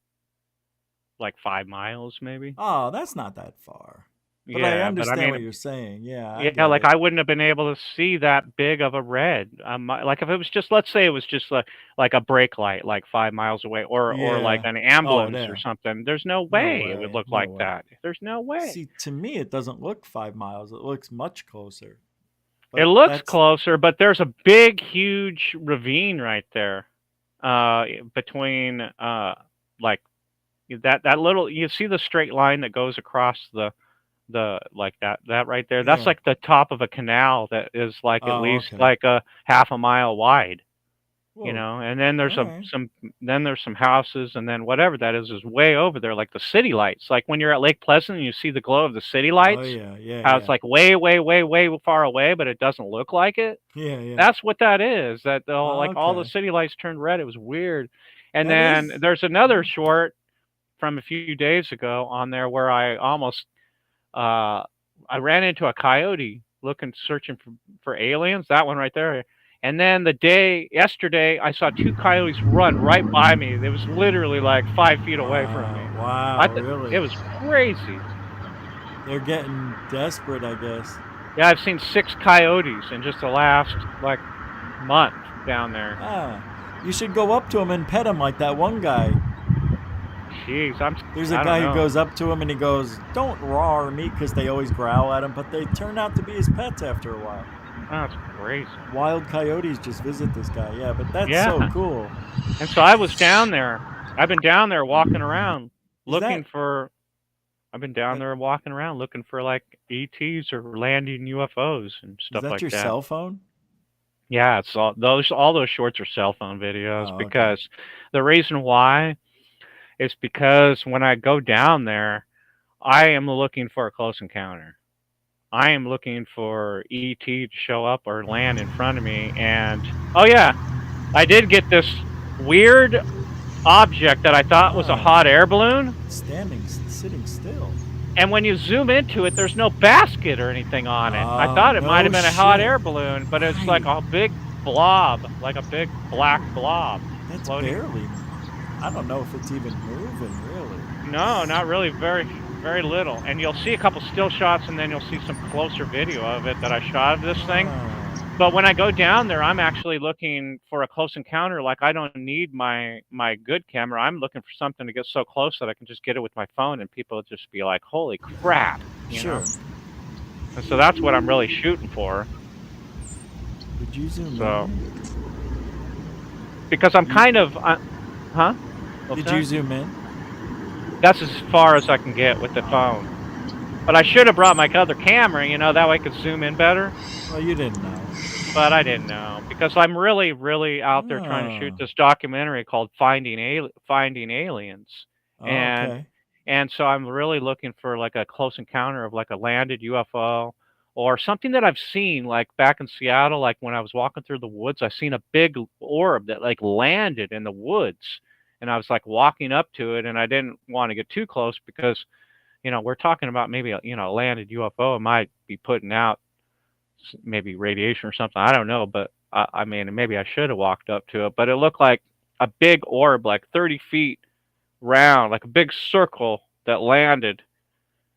like 5 miles, maybe. Oh, that's not that far. But I Yeah, but I understand mean, what you're saying. Yeah, I yeah, get like it. I wouldn't have been able to see that big of a red. Like if it was just, let's say it was just like a brake light, like 5 miles away, or like Yeah. an Oh, ambulance or there. something. There's no No way it would way. look No like way. that. There's no way. See, to me, it doesn't look 5 miles. It looks much closer. It But looks that's closer, but there's a big, huge ravine right there, between like that little. You see the straight line that goes across the like that right there. That's yeah. like the top of a canal that is like at Oh, least okay. like a half a mile wide. Whoa. And then All there's right. some houses, and then whatever that is way over there, like the city lights. Like when you're at Lake Pleasant and you see the glow of the city Oh, lights, yeah. Yeah. how it's Yeah. like way, way, way, way far away, but it doesn't look like it. Yeah. Yeah. That's what that is. That Oh, like all the okay. city lights turned red. It was weird. And That then is. there's another Yeah. short from a few days ago on there where I almost uh I ran into a coyote searching for aliens. That one right there. And then yesterday, I saw two coyotes run right by me. It was literally like 5 feet away from Wow. me. Wow. It Really? was crazy. They're getting desperate, I guess. Yeah, I've seen 6 coyotes in just the last like month down there. Ah. You should go up to him and pet him like that one guy. Jeez, There's a I don't guy who know. goes up to him and he goes, "Don't roar me," because they always growl at him, but they turn out to be his pets after a while. That's crazy. Wild coyotes just visit this guy. Yeah, but that's so Yeah. cool. And so I was down there. I've been down there walking around Is looking that for. I've been down there walking around looking for like ETs or landing UFOs and is stuff that like your that. cell phone? Yeah, it's all those shorts are cell phone videos Oh, okay. because the reason why is because when I go down there, I am looking for a close encounter. I am looking for ET to show up or land in front of me. And oh yeah, I did get this weird object that I thought was a Oh, hot air balloon. sitting still. And when you zoom into it, there's no basket or anything on it. I Oh, thought it might no have been a hot shit. air balloon, but it's like Right. a big blob, like a big black blob That's floating. barely. I don't know if it's even moving, really. No, not really. Very, very little. And you'll see a couple still shots, and then you'll see some closer video of it that I shot of this thing. Oh, But when I go down there, I'm actually looking for a close encounter. Like I don't need my good camera. I'm looking for something to get so close that I can just get it with my phone, and people will just be like, "Holy crap!" sure. And so that's what I'm really shooting for. Did you zoom So in? because I'm kind of, huh? What's Did that? you zoom in? That's as far as I can get with the phone. But I should have brought my other camera. That way I could zoom in better. Well, you didn't know. But I didn't know because I'm really, really out there trying to shoot Oh. this documentary called Finding Aliens, Oh, and okay. and so I'm really looking for like a close encounter of like a landed UFO or something that I've seen like back in Seattle. Like when I was walking through the woods, I seen a big orb that like landed in the woods, and I was like walking up to it, and I didn't want to get too close because we're talking about maybe a landed UFO. It might be putting out maybe radiation or something. I don't know, but I mean, maybe I should have walked up to it. But it looked like a big orb, like 30 feet round, like a big circle that landed.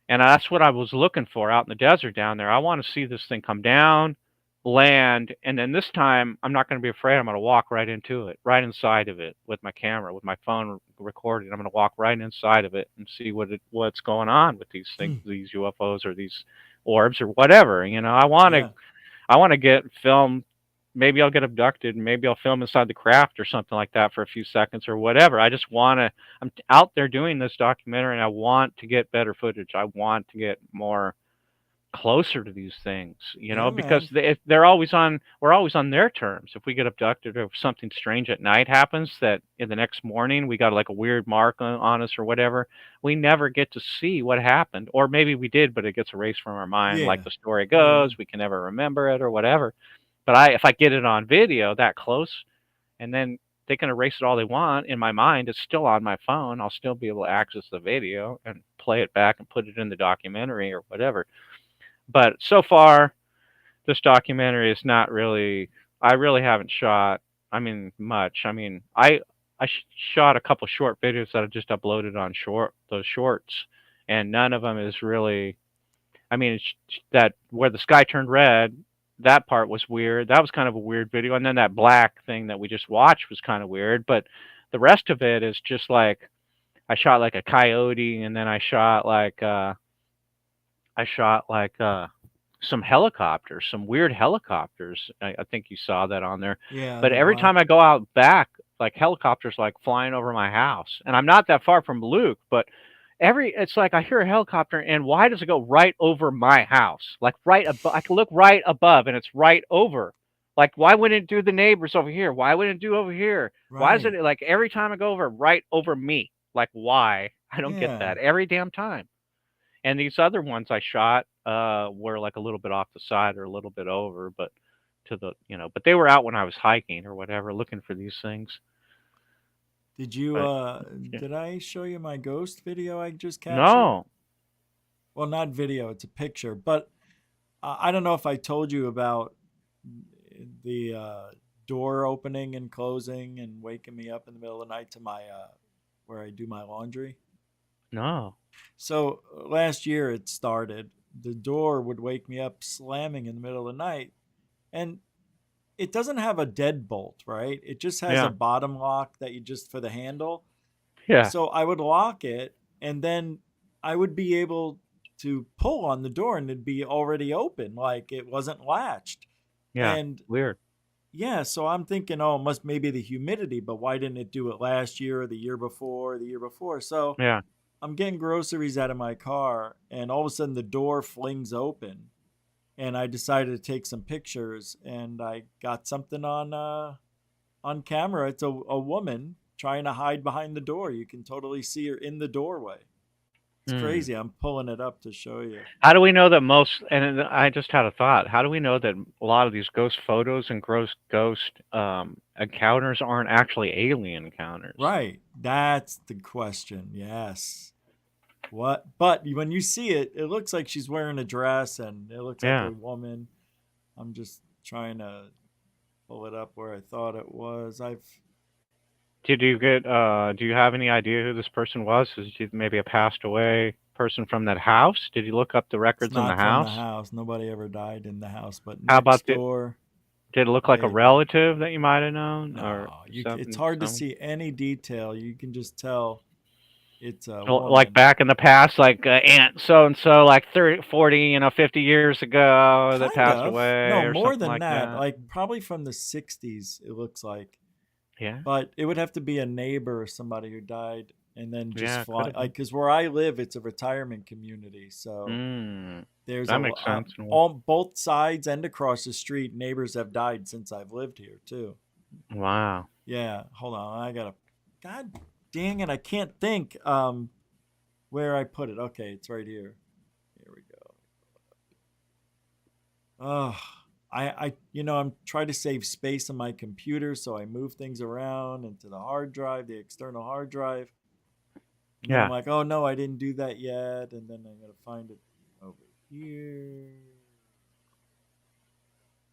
And that's what I was looking for out in the desert down there. I want to see this thing come down, land, and then this time I'm not going to be afraid. I'm going to walk right into it, right inside of it with my camera, with my phone recording. I'm going to walk right inside of it and see what's going on with these things, these UFOs or these orbs or whatever. Yeah. I want to get film. Maybe I'll get abducted and maybe I'll film inside the craft or something like that for a few seconds or whatever. I just want to, I'm out there doing this documentary and I want to get better footage. I want to get more closer to these things, Yeah, because man. we're always on their terms. If we get abducted or if something strange at night happens that in the next morning we got like a weird mark on us or whatever, we never get to see what happened. Or maybe we did, but it gets erased from our mind. Like Yeah. the story Yeah. goes, we can never remember it or whatever. But if I get it on video that close, and then they can erase it all they want in my mind, it's still on my phone. I'll still be able to access the video, and play it back and put it in the documentary or whatever. But so far, this documentary is not really. I really haven't shot. I mean, much. I mean, I shot a couple short videos that I just uploaded on those shorts, and none of them is really. I mean, that where the sky turned red. That part was weird. That was kind of a weird video, and then that black thing that we just watched was kind of weird. But the rest of it is just like I shot like a coyote, and then I shot like some helicopters, some weird helicopters. I think you saw that on there. Yeah. But the every black- time I go out back, like helicopters like flying over my house, and I'm not that far from Luke, but it's like I hear a helicopter, and why does it go right over my house? Like right above, I can look right above, and it's right over. Like, why wouldn't it do the neighbors over here? Why wouldn't it do over here? Why is Right. it like every time I go over, right over me? Like, why? I don't Yeah. get that every damn time. And these other ones I shot were like a little bit off the side or a little bit over, but but they were out when I was hiking or whatever, looking for these things. Did you But, did I show you my ghost video I just captured? No. Well, not video, it's a picture. But I don't know if I told you about the door opening and closing and waking me up in the middle of the night to my where I do my laundry. No. So last year it started. The door would wake me up slamming in the middle of the night, and it doesn't have a deadbolt, right? It just has Yeah. a bottom lock that you just for the handle. Yeah. So I would lock it, and then I would be able to pull on the door, and it'd be already open, like it wasn't latched. Yeah. And Weird. yeah, so I'm thinking, oh, it must maybe the humidity, but why didn't it do it last year or the year before or the year before? So Yeah. I'm getting groceries out of my car, and all of a sudden the door flings open, and I decided to take some pictures, and I got something on camera. It's a woman trying to hide behind the door. You can totally see her in the doorway. It's crazy. I'm pulling it up to show you. How do we know that most? And I just had a thought. How do we know that a lot of these ghost photos and ghost encounters aren't actually alien encounters? Right. That's the question. Yes. What? But when you see it, it looks like she's wearing a dress, and it looks Yeah. like a woman. I'm just trying to pull it up where I thought it was. Did you get? Do you have any idea who this person was? Is she maybe a passed away person from that house? Did you look up the It's records in not the from the house? house. Nobody ever died in the house. But How about next door, Did it look like a they relative that you might have known, or no. something? It's hard to see any detail. You can just tell it's a Like woman. back in the past, like Aunt so and so, like 30, 40, 50 years ago, that Kind passed of. away, No, or more something than like that. that. Like probably from the 60s, it looks like. Yeah. But it would have to be a neighbor or somebody who died, and then just Yeah, fly. could've Like, because where I live, it's a retirement community, so there's That makes sense. on both sides and across the street. Neighbors have died since I've lived here too. Wow. Yeah, hold on, I gotta. God dang it, I can't think where I put it. Okay, it's right here. Here we go. Oh, I'm trying to save space on my computer, so I move things around into the hard drive, the external hard drive. And then I'm Yeah. like, oh no, I didn't do that yet, and then I gotta find it over here.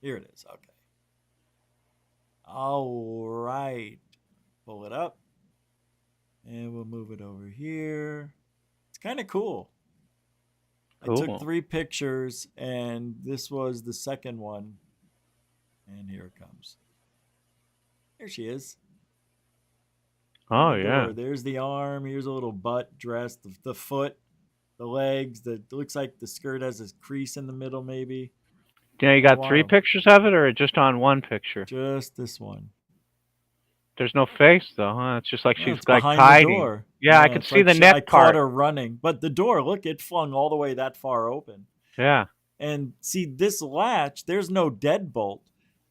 Here it is. Okay. All right. Pull it up, and we'll move it over here. It's kind of cool. I took Cool. 3 pictures, and this was the second one. And here it comes. There she is. Oh The yeah. door. There's the arm. Here's a little butt dress. The foot, the legs. It looks like the skirt has a crease in the middle, maybe. Yeah, you got 3 Wild. pictures of it, or just on one picture? Just this one. There's no face though, huh? It's just like No, she's it's like behind the hiding. door. Yeah, I Yeah, could it's see like the I neck caught part. her running, but the door, look, it flung all the way that far open. Yeah. And see, this latch, there's no deadbolt.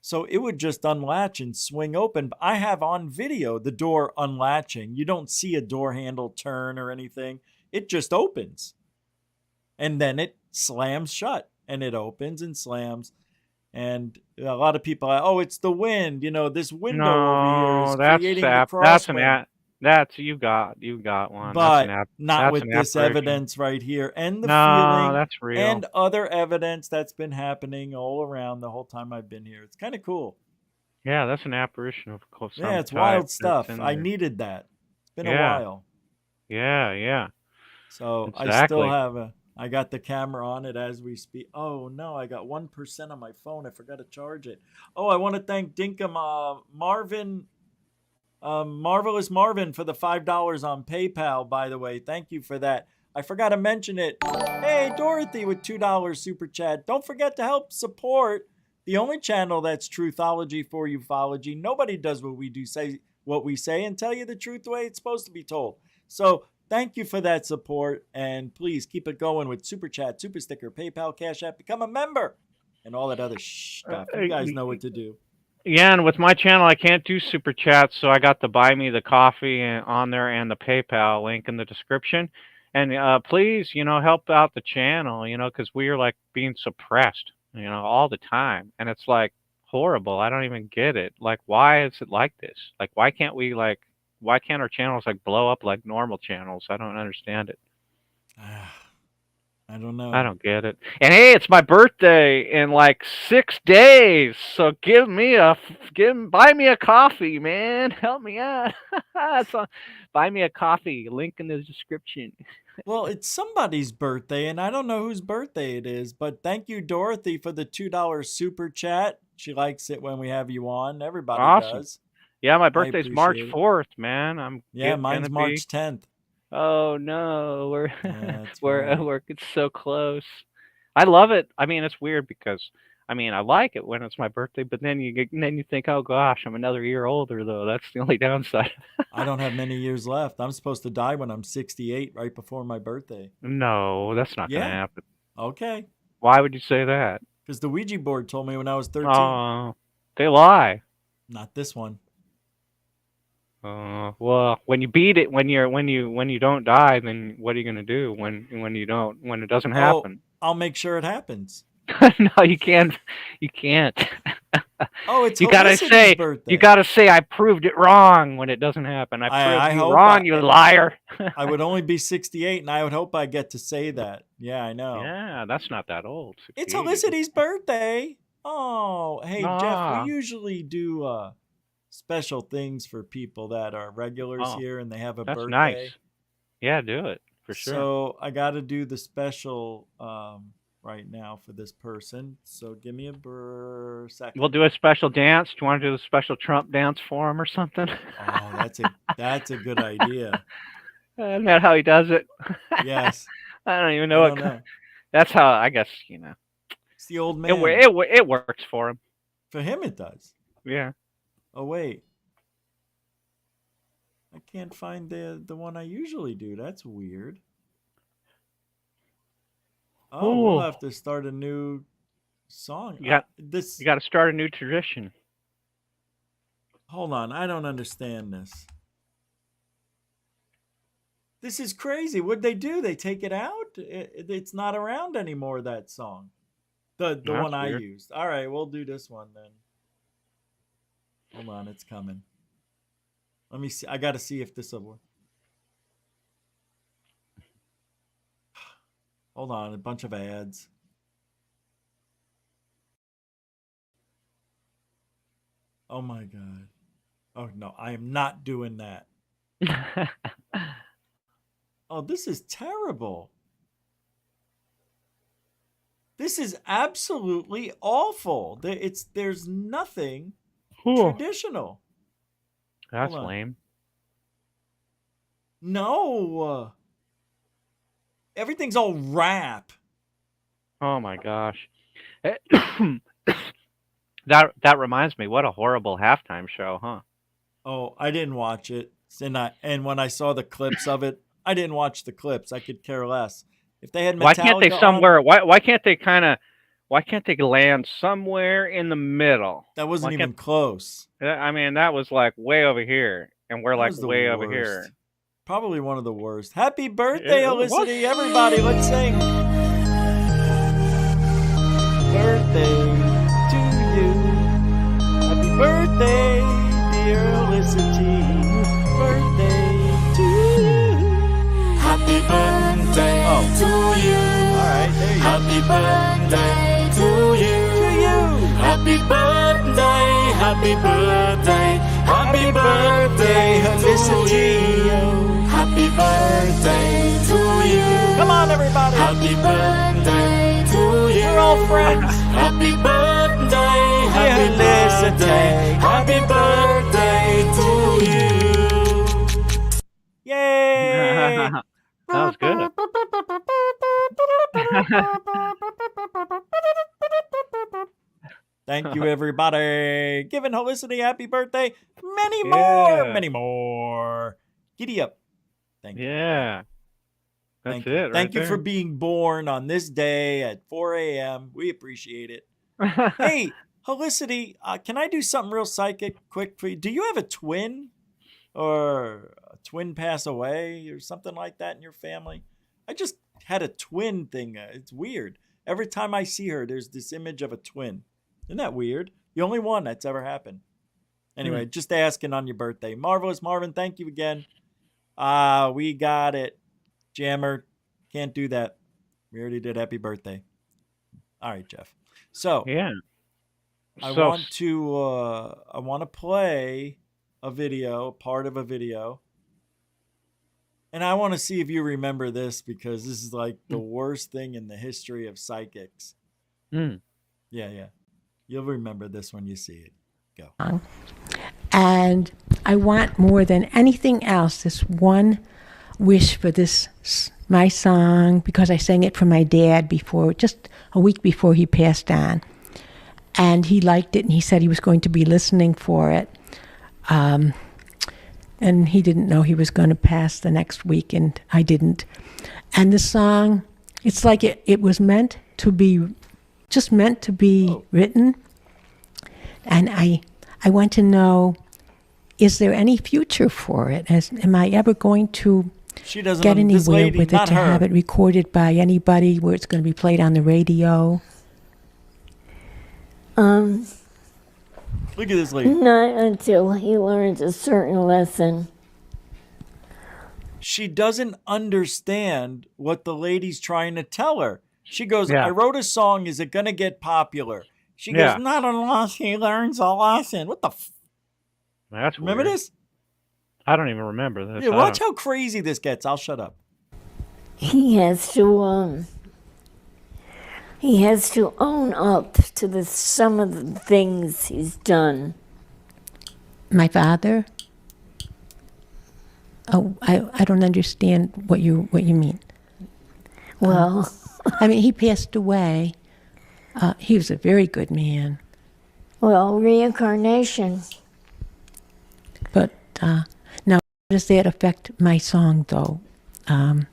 So it would just unlatch and swing open. But I have on video the door unlatching. You don't see a door handle turn or anything. It just opens. And then it slams shut. And it opens and slams. And a lot of people are, oh, it's the wind. This window over here No, is that's creating the That's crosswind. That's you got one. but not that's with an this apparition. evidence right here and the No, feeling that's real. and other evidence that's been happening all around the whole time I've been here. It's kind of cool. Yeah, that's an apparition of some Yeah, it's type wild that's stuff. in I there. needed that. It's been a Yeah. while. Yeah. So I Exactly. still have I got the camera on it as we speak. Oh no, I got 1% on my phone. I forgot to charge it. Oh, I want to thank Dinkum Marvin, Marvelous Marvin for the $5 on PayPal, by the way. Thank you for that. I forgot to mention it. Hey, Dorothy with $2 super chat. Don't forget to help support the only channel that's truthology for ufology. Nobody does what we say and tell you the truth the way it's supposed to be told. So thank you for that support, and please keep it going with super chat, super sticker, PayPal, Cash App, become a member, and all that other stuff. You guys know what to do. Yeah, and with my channel, I can't do super chats, so I got the buy me the coffee on there and the PayPal link in the description. And please, help out the channel, because we are like being suppressed, all the time, and it's like horrible. I don't even get it. Like, why is it like this? Like, why can't our channels like blow up like normal channels? I don't understand it. I don't know. I don't get it. And hey, it's my birthday in like 6 days, so buy me a coffee, man. Help me out. Buy me a coffee. Link in the description. Well, it's somebody's birthday, and I don't know whose birthday it is, but thank you, Dorothy, for the $2 super chat. She likes it when we have you on. Everybody Awesome. does. Yeah, my birthday's March appreciate it. 4th, man. Mine's March 10th. Oh no, we're right. it's so close. I love it. I mean, it's weird because I like it when it's my birthday, but then you think, oh gosh, I'm another year older though. That's the only downside. I don't have many years left. I'm supposed to die when I'm 68, right before my birthday. No, that's not gonna happen. Okay. Why would you say that? Because the Ouija board told me when I was 13. Oh, they lie. Not this one. Well, when you beat it, when you don't die, then what are you gonna do when it doesn't happen? I'll make sure it happens. No, you can't. You can't. Oh, it's you gotta say birthday. You gotta say I proved it wrong when it doesn't happen. I proved you wrong, you liar. I would only be 68, and I would hope I get to say that. Yeah, I know. Yeah, that's not that old. It's Felicity's birthday. Oh, hey Jeff, we usually do special things for people that are regulars here and they have a birthday. That's nice. Yeah, do it for sure. So I got to do the special right now for this person. So give me a second. We'll do a special dance. Do you want to do the special Trump dance for him or something? Oh, that's a good idea. Isn't that how he does it? Yes. I don't even know. That's how, I guess, It's the old man. It works for him. For him it does. Yeah. Oh, wait. I can't find the one I usually do. That's weird. Oh, we'll have to start a new song. You got to start a new tradition. Hold on. I don't understand this. This is crazy. What'd they do? They take it out? It's not around anymore, that song. The one I used. All right, we'll do this one then. Hold on, it's coming. Let me see. I got to see if this will work. Hold on, a bunch of ads. Oh my God. Oh no, I am not doing that. Oh, this is terrible. This is absolutely awful. There's nothing traditional. That's lame. No. Everything's all rap. Oh my gosh. That reminds me, what a horrible halftime show, huh? Oh, I didn't watch it. And when I saw the clips of it, I didn't watch the clips. I could care less. If they had Metallica, why can't they land somewhere in the middle? That wasn't even close. I mean, that was like way over here, and we're like way over here. Probably one of the worst. Happy birthday, Felicity! Everybody, let's sing. Birthday to you. Happy birthday, dear Felicity. Birthday Happy birthday to you. All right, there you go. Happy birthday to you. Happy birthday, happy birthday, happy birthday to you. Happy birthday to you. Come on, everybody. Happy birthday to you. We're all friends. Happy birthday, happy birthday, happy birthday to you. Yay! That was good. Thank you, everybody. Giving Helicity happy birthday. Many more. Yeah. Many more. Giddy up. Thank you. Yeah. That's Thank it. you. Right Thank you there. for being born on this day at 4 a.m. We appreciate it. Hey, Helicity, can I do something real psychic quick for you? Do you have a twin or a twin pass away or something like that in your family? I just had a twin thing. It's weird. Every time I see her, there's this image of a twin. Isn't that weird? The only one that's ever happened. Anyway, just asking on your birthday. Marvelous Marvin, thank you again. We got it. Jammer, can't do that. We already did happy birthday. All right, Jeff. So Yeah. I want to play a video, part of a video. And I want to see if you remember this because this is like the worst thing in the history of psychics. Mm. Yeah. You'll remember this when you see it. Go. And I want more than anything else this one wish for this, my song, because I sang it for my dad before, just a week before he passed on. And he liked it, and he said he was going to be listening for it. And he didn't know he was going to pass the next week, and I didn't. And the song, it's like it was meant to be, just meant to be written. And I want to know, is there any future for it? Am I ever going to She doesn't get this anywhere lady, with it not to her. have it recorded by anybody where it's going to be played on the radio? Look at this lady. Not until he learns a certain lesson. She doesn't understand what the lady's trying to tell her. She goes, Yeah. I wrote a song. Is it going to get popular? She Yeah. goes, not unless he learns a lesson. What the That's Remember weird. this? I don't even remember this. Yeah, I watch don't- how crazy this gets. I'll shut up. He has to own up to some of the things he's done. My father? Oh, I don't understand what you mean. Well, I mean, he passed away. He was a very good man. well, reincarnation. But now, how does that affect my song, though? I'm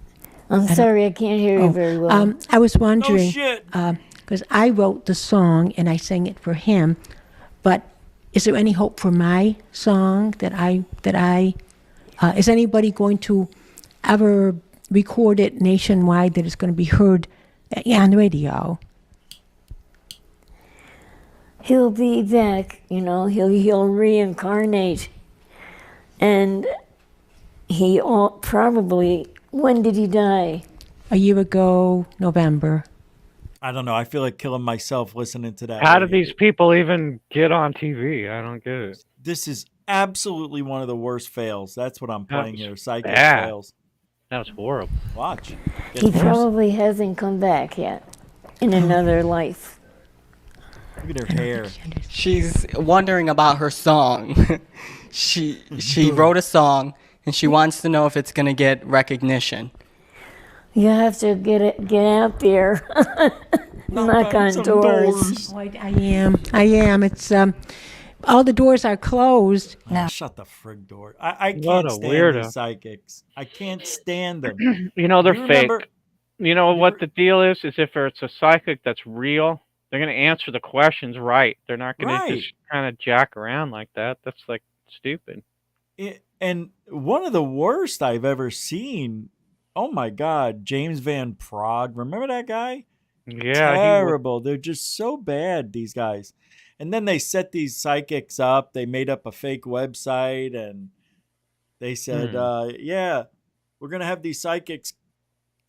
sorry, I can't hear you very well. I was wondering, No shit. because I wrote the song and I sang it for him, but is there any hope for my song is anybody going to ever record it nationwide that it's going to be heard on the radio? He'll be back, he'll reincarnate. And probably, when did he die? A year ago, November. I don't know. I feel like killing myself listening to that. How do lady. these people even get on TV? I don't get it. This is absolutely one of the worst fails. That's what I'm playing That's here. Psychic bad. fails. That was horrible. Watch. Get He worse. probably hasn't come back yet in another life. Look at her hair. She's wondering about her song. she wrote a song and she wants to know if it's going to get recognition. You have to get out there, knock on doors. Oh, I am. It's all the doors are closed. Oh, shut the frig door. I What can't a stand weirdo. these psychics. I can't stand them. You know, they're You fake. remember- You know what the deal is? Is if it's a psychic that's real, they're going to answer the questions right. They're not going Right. to just kind of jack around like that. That's like stupid. And one of the worst I've ever seen. Oh my God, James Van Prague. Remember that guy? Yeah. Terrible. They're just so bad, these guys. And then they set these psychics up. They made up a fake website and they said, yeah, we're going to have these psychics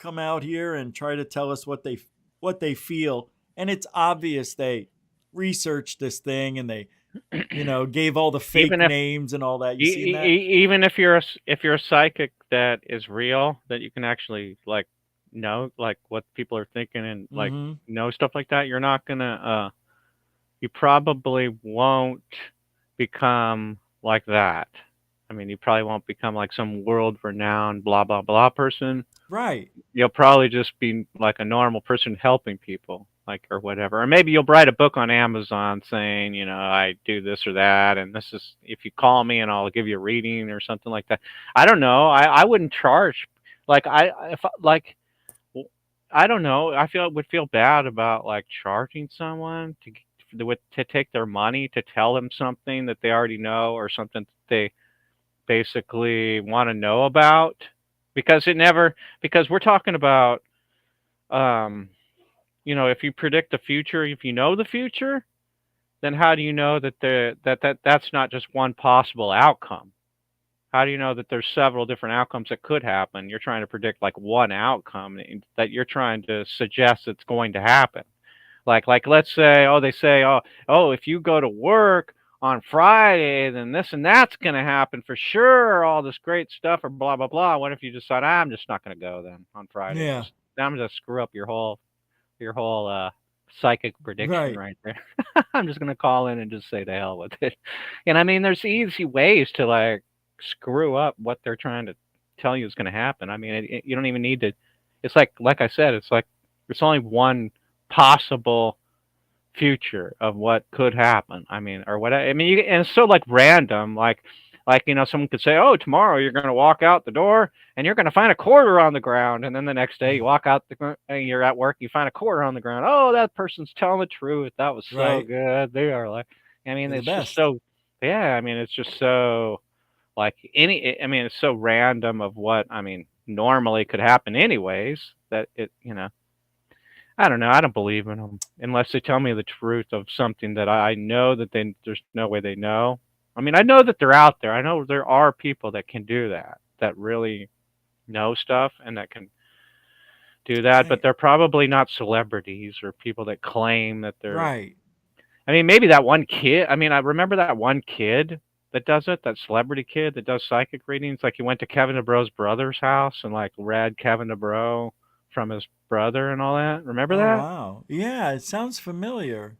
come out here and try to tell us what they feel, and it's obvious they researched this thing and they, gave all the fake Even if names and all that. You seen that? even if you're if you're a psychic that is real, that you can actually like know like what people are thinking and like Mm-hmm. know stuff like that, you're not gonna you probably won't become like that. I mean, you probably won't become like some world renowned blah blah blah person. Right. You'll probably just be like a normal person helping people, like or whatever. Or maybe you'll write a book on Amazon saying, I do this or that, and this is if you call me and I'll give you a reading or something like that. I don't know. I wouldn't charge. Like I don't know. Would feel bad about like charging someone to take their money to tell them something that they already know or something that they basically want to know about because we're talking about if you predict the future, if you know the future, then how do you know that that's not just one possible outcome? How do you know that there's several different outcomes that could happen? You're trying to predict like one outcome that you're trying to suggest it's going to happen. Like let's say, they say, if you go to work on Friday, then this and that's going to happen for sure. All this great stuff or blah, blah, blah. What if you decide I'm just not going to go then on Friday? Yeah. I'm going to screw up your whole psychic prediction right there. I'm just going to call in and just say to hell with it. And I mean, there's easy ways to like screw up what they're trying to tell you is going to happen. I mean, you don't even need to. It's like I said, it's like there's only one possible future of what could happen. I mean, or what I mean, and it's so like random. Like someone could say, "Oh, tomorrow you're going to walk out the door and you're going to find a quarter on the ground," and then the next day you walk out and you're at work, you find a quarter on the ground. Oh, that person's telling the truth. That was so good. They are like, I mean, it's just so. Yeah, I mean, it's just so. Like I mean, it's so random of what I mean normally could happen anyways that it, I don't know. I don't believe in them unless they tell me the truth of something that I know that there's no way they know. I mean, I know that they're out there. I know there are people that can do that really know stuff and that can do that, but they're probably not celebrities or people that claim that they're right. I mean, maybe that one kid. I mean, I remember that one kid that does it, that celebrity kid that does psychic readings. Like he went to Kevin DeBro's brother's house and like read Kevin DeBro from his brother and all that. Remember that? Wow. Yeah, it sounds familiar.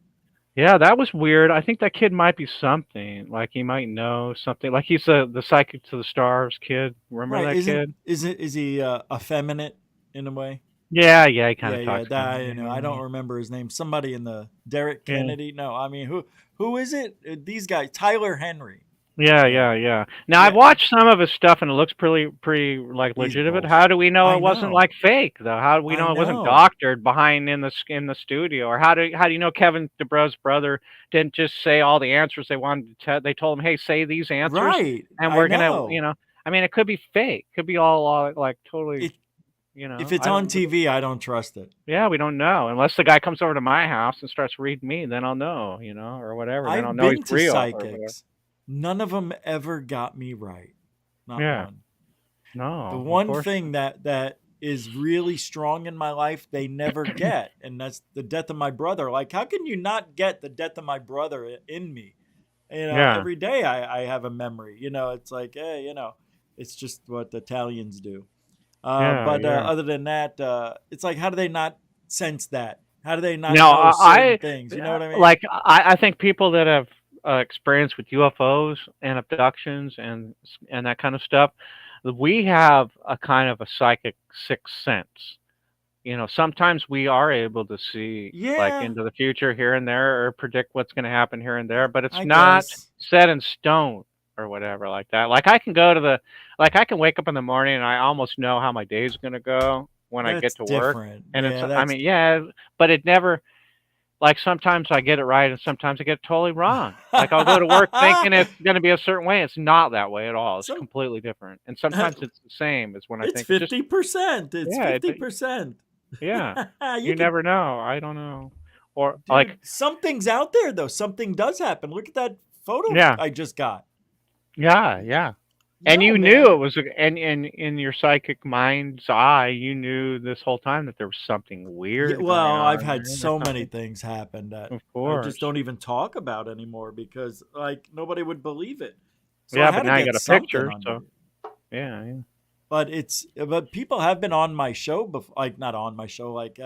Yeah, that was weird. I think that kid might be something. Like he might know something. Like he's the psychic to the stars kid. Remember that kid? Is he effeminate in a way? Yeah, he kind of talks. I don't remember his name. Somebody in the Derek Kennedy. No, I mean who is it? These guys, Tyler Henry. Yeah. Now I've watched some of his stuff and it looks pretty like legitimate. How do we know it wasn't like fake though? How do we know it wasn't doctored behind in the studio? Or how do you know Kevin DeBro's brother didn't just say all the answers they wanted to tell? They told him, hey, say these answers, right? And we're gonna, I mean, it could be fake. Could be all like totally. If it's on TV, I don't trust it. Yeah, we don't know unless the guy comes over to my house and starts reading me. Then I'll know, or whatever. Then I'll know he's real. Psychics. None of them ever got me right. Not one. No. The one thing that is really strong in my life, they never get, and that's the death of my brother. Like, how can you not get the death of my brother in me? Every day I have a memory. It's like, hey, it's just what the Italians do. Other than that, it's like, how do they not sense that? How do they not know certain things? You know what I mean? Like, I think people that have experience with UFOs and abductions and that kind of stuff, we have a kind of a psychic sixth sense. Sometimes we are able to see like into the future here and there or predict what's going to happen here and there, but it's not set in stone or whatever like that. Like I can wake up in the morning and I almost know how my day's going to go when I get to work. And but it never. Like sometimes I get it right and sometimes I get it totally wrong. Like I'll go to work thinking it's going to be a certain way. It's not that way at all. It's completely different. And sometimes it's the same as when I think 50%. It's 50%. Yeah. you never know. I don't know. Or something's out there though. Something does happen. Look at that photo I just got. Yeah. And No, you man. knew it was, and in your psychic mind's eye, you knew this whole time that there was something weird Yeah, going well, I've on. had There's so many something, things happen that of I just course. don't even talk about anymore because like nobody would believe it. So I Yeah, had but to now you get got a something picture, on so video. yeah. But people have been on my show before, like not on my show, like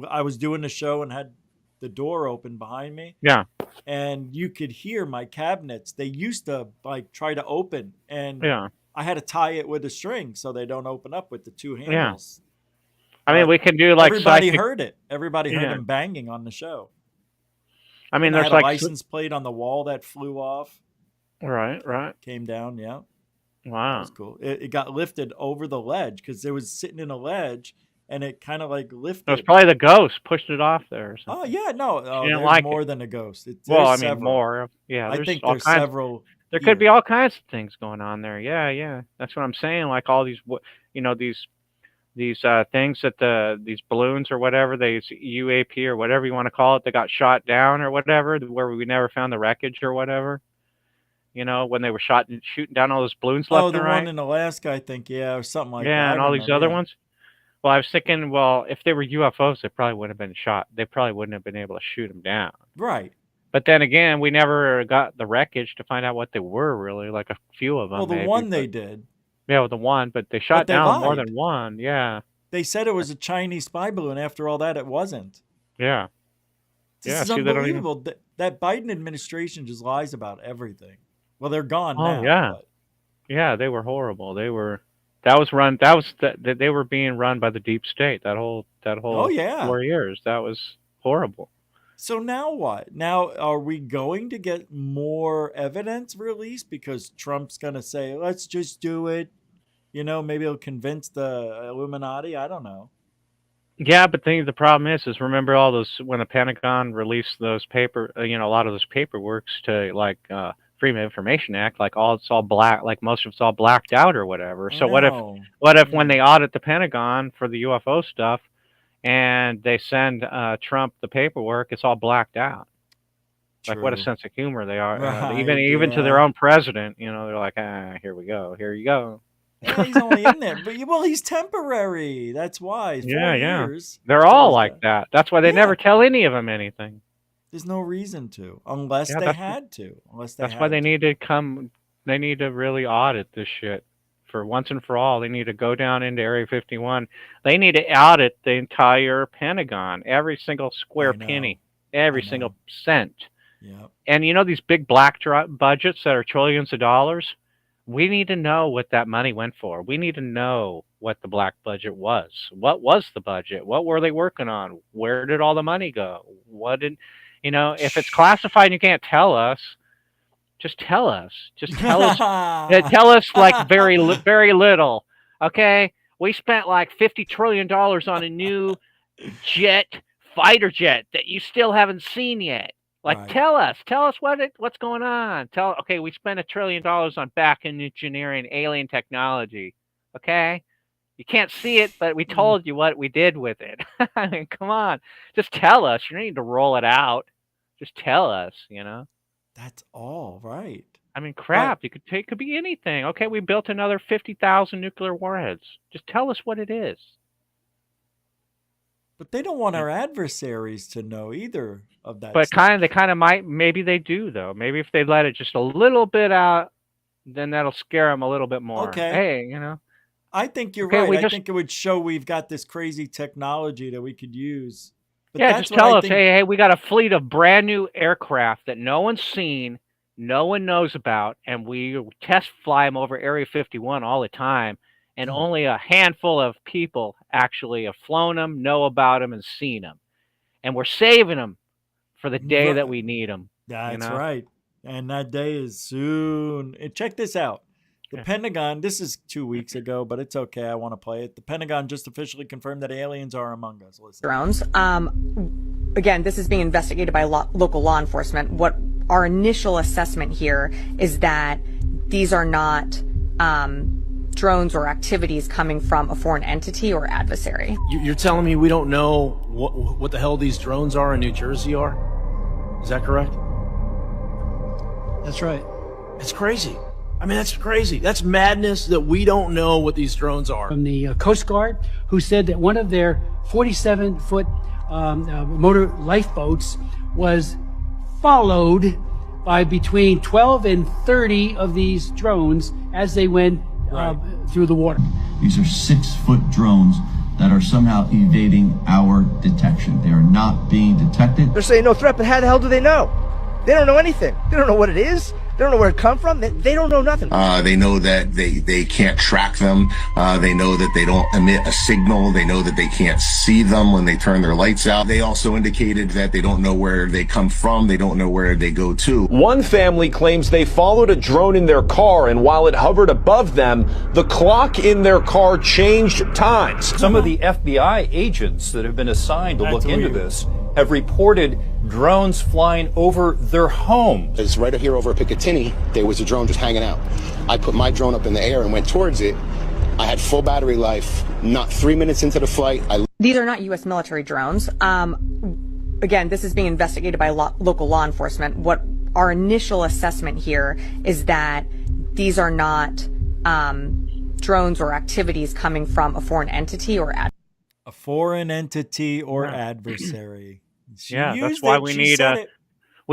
I was doing the show and had the door open behind me. Yeah. And you could hear my cabinets. They used to like try to open, and Yeah. I had to tie it with a string so they don't open up with the two Yeah. handles. I mean, But we can do like everybody psychic. heard it. Everybody heard Yeah. them banging on the show. I mean, And I there's had a like license plate on the wall that flew off. right. Came down, yeah. That Wow. was cool. It got lifted over the ledge because it was sitting in a ledge, and it kind of like It was lifted. probably the ghost pushed it off there or something. Oh yeah, no, She oh, didn't there's like more it. than a ghost. Well, There's I mean, several. more. Yeah, I there's think all there's kinds. several. There could here. be all kinds of things going on there. Yeah. That's what I'm saying. Like all these, these things that these balloons or whatever, these UAP or whatever you want to call it, that got shot down or whatever, where we never found the wreckage or whatever. When they were shooting down all those balloons left Oh, the and one right. in Alaska, I think, yeah, or something like that. Yeah, I and all these remember, other yeah. ones. Well, I was thinking, well, if they were UFOs, they probably wouldn't have been shot. They probably wouldn't have been able to shoot them down. Right. But then again, we never got the wreckage to find out what they were really, like a few of them. Well, the maybe, one they but, did. yeah, well, the one, but they shot they down more lied. than one. Yeah, They said it was a Chinese spy balloon. After all that, it wasn't. yeah, This yeah. is See, they don't even. unbelievable. That Biden administration just lies about everything. Well, they're gone Oh now. yeah, But yeah. They were horrible. They were. That was run. That was that. They were being run by the deep state. That whole. Oh, yeah. 4 years. That was horrible. so now what? Now are we going to get more evidence released because Trump's going to say, "Let's just do it." Maybe he'll convince the Illuminati. I don't know. Yeah, but the problem is remember all those when the Pentagon released those a lot of those paperworks to like Freedom of Information Act, like it's all black, like most of it's all blacked out or whatever. So what if when they audit the Pentagon for the UFO stuff and they send Trump the paperwork, it's all blacked out? Like what a True. sense of humor they are. Right, Even to yeah. their own president, they're like, here we go, here you go. Well, he's only in there, but he's temporary. That's why. 4 Yeah. years. They're That's all he's like got. that. That's why they never tell any of them anything. There's no reason to, unless Yeah, they that's- had to. That's why they need to come. They need to really audit this shit for once and for all. They need to go down into Area 51. They need to audit the entire Pentagon, every single square penny, every single cent. Yeah. And these big black budgets that are trillions of dollars. We need to know what that money went for. We need to know what the black budget was. What was the budget? What were they working on? Where did all the money go? If it's classified and you can't tell us, just tell us. Just tell us. Tell us like very little. Okay? We spent like $50 trillion on a new fighter jet that you still haven't seen yet. Like, Right. tell us what's going on. Okay, we spent $1 trillion on back-end engineering, alien technology. Okay, you can't see it, but we told you what we did with it. I mean, come on, just tell us. You don't need to roll it out. Just tell us. That's all right. I mean, crap. It could be anything. Okay, we built another 50,000 nuclear warheads. Just tell us what it is. But they don't want our adversaries to know either of that. But stuff. they kind of might. Maybe they do though. Maybe if they let it just a little bit out, then that'll scare them a little bit more. Okay. Hey, I think you're Okay, right. we I just- think it would show we've got this crazy technology that we could use. But yeah, that's just what tell I us, think- hey, we got a fleet of brand new aircraft that no one's seen, no one knows about, and we test fly them over Area 51 all the time, and only a handful of people actually have flown them, know about them, and seen them, and we're saving them for the day that we need them. That's right. And that day is soon. And check this out. The Pentagon, this is 2 weeks ago, but it's okay. I want to play it. The Pentagon just officially confirmed that aliens are among us. Listen. Drones. Again, this is being investigated by local law enforcement. What our initial assessment here is that these are not drones or activities coming from a foreign entity or adversary. You're telling me we don't know what the hell these drones are in New Jersey are? Is that correct? That's right. It's crazy. I mean, that's crazy. That's madness that we don't know what these drones are. From the Coast Guard, who said that one of their 47-foot motor lifeboats was followed by between 12 and 30 of these drones as they went through the water. These are 6-foot drones that are somehow evading our detection. They are not being detected. They're saying no threat, but how the hell do they know? They don't know anything. They don't know what it is. They don't know where it come from. They don't know nothing. They know that they can't track them. They know that they don't emit a signal. They know that they can't see them when they turn their lights out. They also indicated that they don't know where they come from. They don't know where they go to. One family claims they followed a drone in their car, and while it hovered above them, the clock in their car changed times. Some of the FBI agents that have been assigned to look into this have reported drones flying over their homes. It's right here over Picatinny. There was a drone just hanging out. I put my drone up in the air and went towards it. I had full battery life. Not 3 minutes into the flight, These are not U.S. military drones. Again, this is being investigated by local law enforcement. What our initial assessment here is that these are not drones or activities coming from a foreign entity or a foreign entity or adversary. That's why we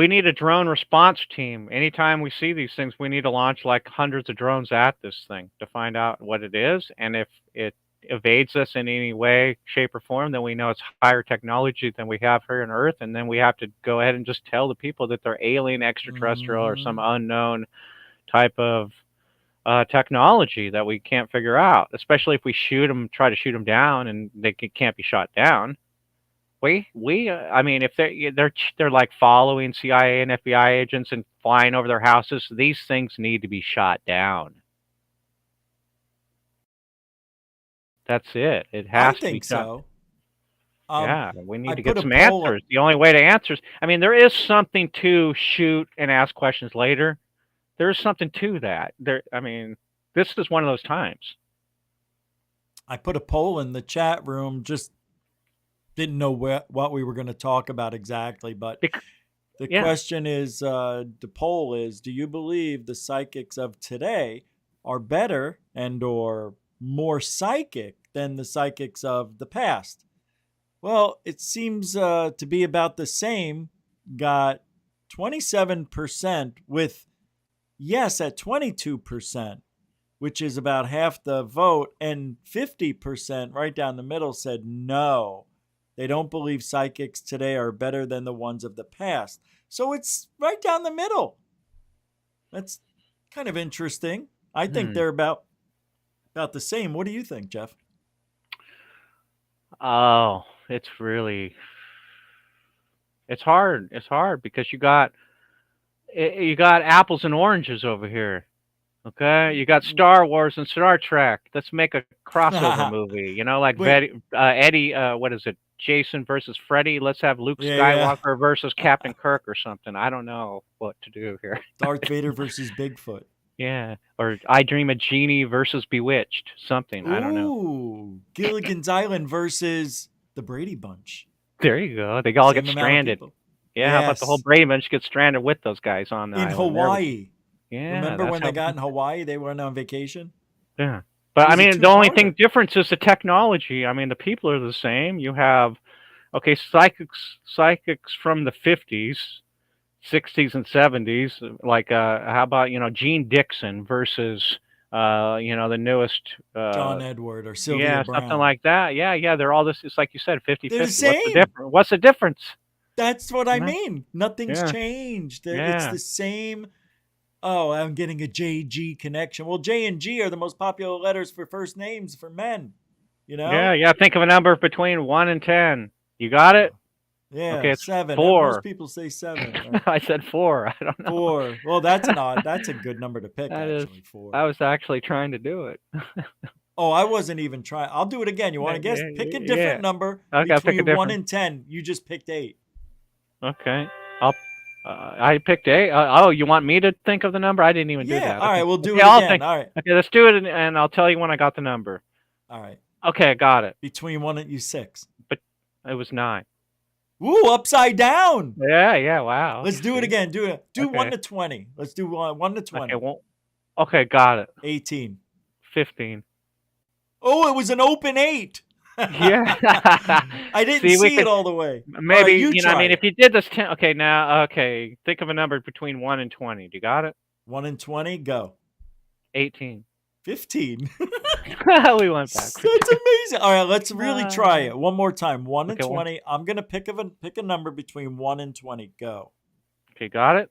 need a drone response team. Anytime we see these things, we need to launch like hundreds of drones at this thing to find out what it is. And if it evades us in any way, shape, or form, then we know it's higher technology than we have here on Earth. And then we have to go ahead and just tell the people that they're alien, extraterrestrial, or some unknown type of technology that we can't figure out. Especially if we try to shoot them down, and they can't be shot down. I mean, if they're like following CIA and FBI agents and flying over their houses, these things need to be shot down. That's it. It has to be done. Yeah, we need to get some answers. The only way to answer, I mean, there is something to shoot and ask questions later. There is something to that. I mean, this is one of those times. I put a poll in the chat room, just didn't know what we were going to talk about exactly, but the question is, the poll is, do you believe the psychics of today are better and or more psychic than the psychics of the past? Well, it seems to be about the same. Got 27% with yes at 22%, which is about half the vote, and 50% right down the middle said no. They don't believe psychics today are better than the ones of the past. So it's right down the middle. That's kind of interesting. I think they're about the same. What do you think, Jeff? Oh, it's hard. It's hard because you got apples and oranges over here. Okay, you got Star Wars and Star Trek. Let's make a crossover movie. Like Eddie. What is it? Jason versus Freddy. Let's have Luke Skywalker versus Captain Kirk or something. I don't know what to do here. Darth Vader versus Bigfoot. Yeah, or I Dream a Genie versus Bewitched. Something. I don't know. Ooh, Gilligan's Island versus the Brady Bunch. There you go. They all get stranded. Yeah, how about the whole Brady Bunch get stranded with those guys on the island? Hawaii. Yeah. Remember when they got in Hawaii? They went on vacation. Yeah. But I mean, the only difference is the technology. I mean, the people are the same. You have, psychics from the 50s, 60s, and 70s. Like, how about, Gene Dixon versus, the newest. John Edward or Sylvia Brown. Something like that. Yeah. They're all this. It's like you said, 50-50. They're the same. What's the difference? That's what I mean. Nothing's changed. It's the same. Oh, I'm getting a JG connection. Well, J and G are the most popular letters for first names for men. Yeah. Think of a number between 1 and 10. You got it? Yeah. Okay, it's 7. 4. Most people say 7. Right? I said 4. I don't know. 4. Well, that's a good number to pick. Actually, 4. I was actually trying to do it. Oh, I wasn't even trying. I'll do it again. You want to guess? Pick a different number between 1 and 10. You just picked 8. Okay. I picked 8. You want me to think of the number? I didn't even do that. Yeah, all right, we'll do it again. All right. Okay, let's do it, and I'll tell you when I got the number. All right. Okay, I got it. Between 1 and 6. But it was 9. Ooh, upside down. Yeah, wow. Let's do it again. Do 1 to 20. Let's do 1 to 20. Okay, Okay, got it. 18. 15. Oh, it was an open 8. Yeah. I didn't See, we see could it all the way. maybe, All right, you you know, I try mean, it. if you did this 10, okay, now, okay, think of a number between 1 and 20. Do you got it? 1 and 20, go. 18. 15. We went back. That's amazing. All right, let's really try it one more time. 1 and Okay, 20. I'm gonna pick a number between 1 and 20. Go. Okay, got it?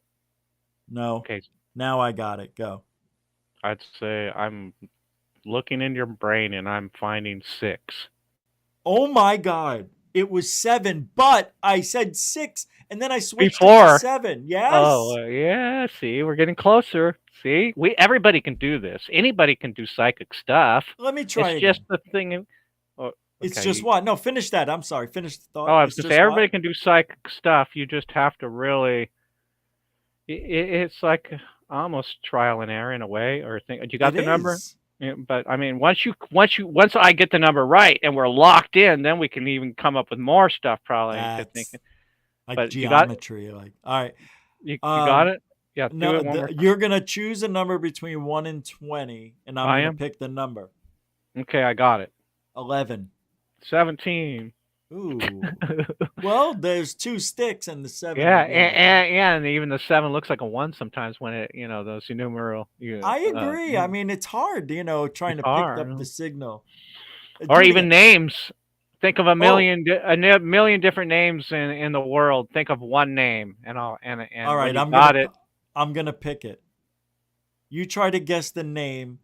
No. Okay. Now I got it. Go. I'd say I'm looking in your brain and I'm finding 6. Oh my God! It was 7, but I said 6, and then I switched it Before. to 7. Yes. Oh, yeah. See, we're getting closer. See, everybody can do this. Anybody can do psychic stuff. Let me try It's again. just the thing. It's Okay, just what? No, finish that. I'm sorry. Finish the thought. Oh, I was It's gonna just say everybody what? can do psychic stuff. You just have to really. It's like almost trial and error in a way. Or think you got It the number? is. Yeah, but I mean, once I get the number right and we're locked in, then we can even come up with more stuff. Probably. That's Thinking. like But you got it? geometry. Like, all right. You got it? Yeah. Do No, it one more time. you're gonna choose a number between 1 and 20, and I'm I gonna am? pick the number. Okay, I got it. 11. 17. Ooh. Well, there's 2 sticks and the 7. Yeah, together. and even the 7 looks like a 1 sometimes when it, those numeral. I agree. I mean, it's hard, trying to pick up the signal. Or Do it even again. names. Think of a million different names in the world. Think of one name, and All when right, you got it. I'm gonna pick it. You try to guess the name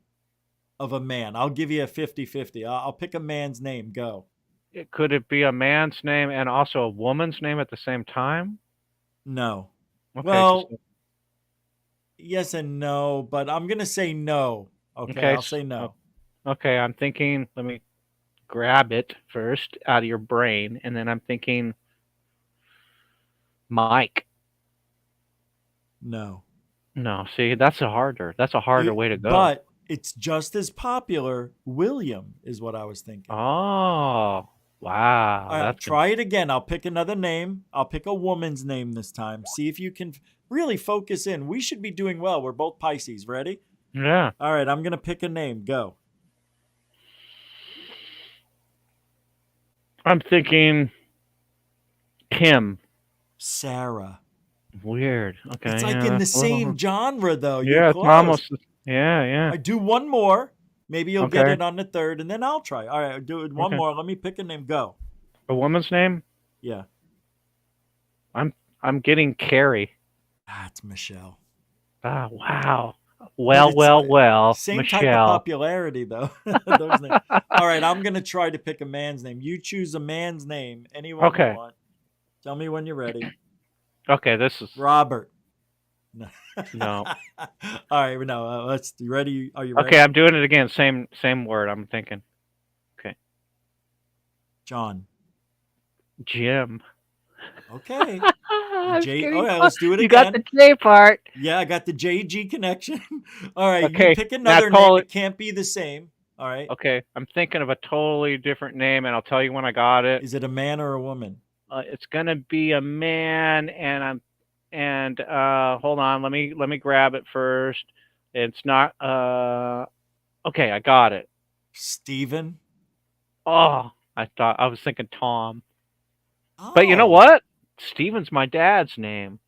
of a man. I'll give you a 50-50. I'll pick a man's name. Go. Could it be a man's name and also a woman's name at the same time? No. Okay, Well, yes and no, but I'm gonna say no. Okay, I'll say no. Okay, I'm thinking. Let me grab it first out of your brain, and then I'm thinking Mike. No. No, see, that's a harder way to go. But it's just as popular. William is what I was thinking. Oh, wow. All right, That's try it again. I'll pick another name. I'll pick a woman's name this time. See if you can really focus in. We should be doing well. We're both Pisces. Ready? Yeah. All right, I'm going to pick a name. Go. I'm thinking Kim. Sarah. Weird. Okay. It's like in the same genre, though. Yeah, You're it's close. almost. Yeah. I do one more. Maybe you'll get Okay. it on the third, and then I'll try. All right, I'll do it one Okay. more. Let me pick a name. Go. A woman's name? Yeah. I'm getting Carrie. That's Michelle. Ah, wow. But Well, Same Michelle. type of popularity, though. Those names. All right, I'm going to try to pick a man's name. You choose a man's name, anyone Okay. you want. Tell me when you're ready. Okay, this is Robert. No. no. All right, no. Let's. You ready? Are you ready? Okay, I'm doing it again. Same word. I'm thinking. Okay. John. Jim. Okay. I'm J. getting All right, close. let's do it You again. got the J part. Yeah, I got the JG connection. All right, Okay, you pick now another call name. it- It can't be the same. All right. Okay, I'm thinking of a totally different name, and I'll tell you when I got it. Is it a man or a woman? It's gonna be a man, and hold on, let me grab it first. It's not okay, I got it. Stephen. Oh, I was thinking Tom. But you know Oh. what? Steven's my dad's name.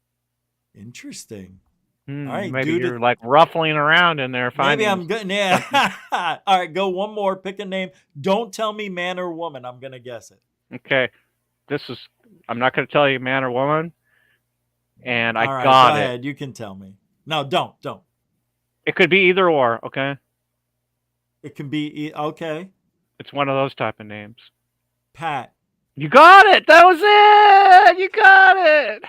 Interesting. All All right, maybe dude, you're like ruffling around in there finding. Maybe I'm good. Yeah. All right, go one more. Pick a name. Don't tell me man or woman. I'm gonna guess it. Okay, I'm not going to tell you man or woman, and I All right, got go it. ahead. You can tell me. No, don't. It could be either or. Okay, It can be okay. it's one of those type of names. Pat. You got it. That was it. You got it.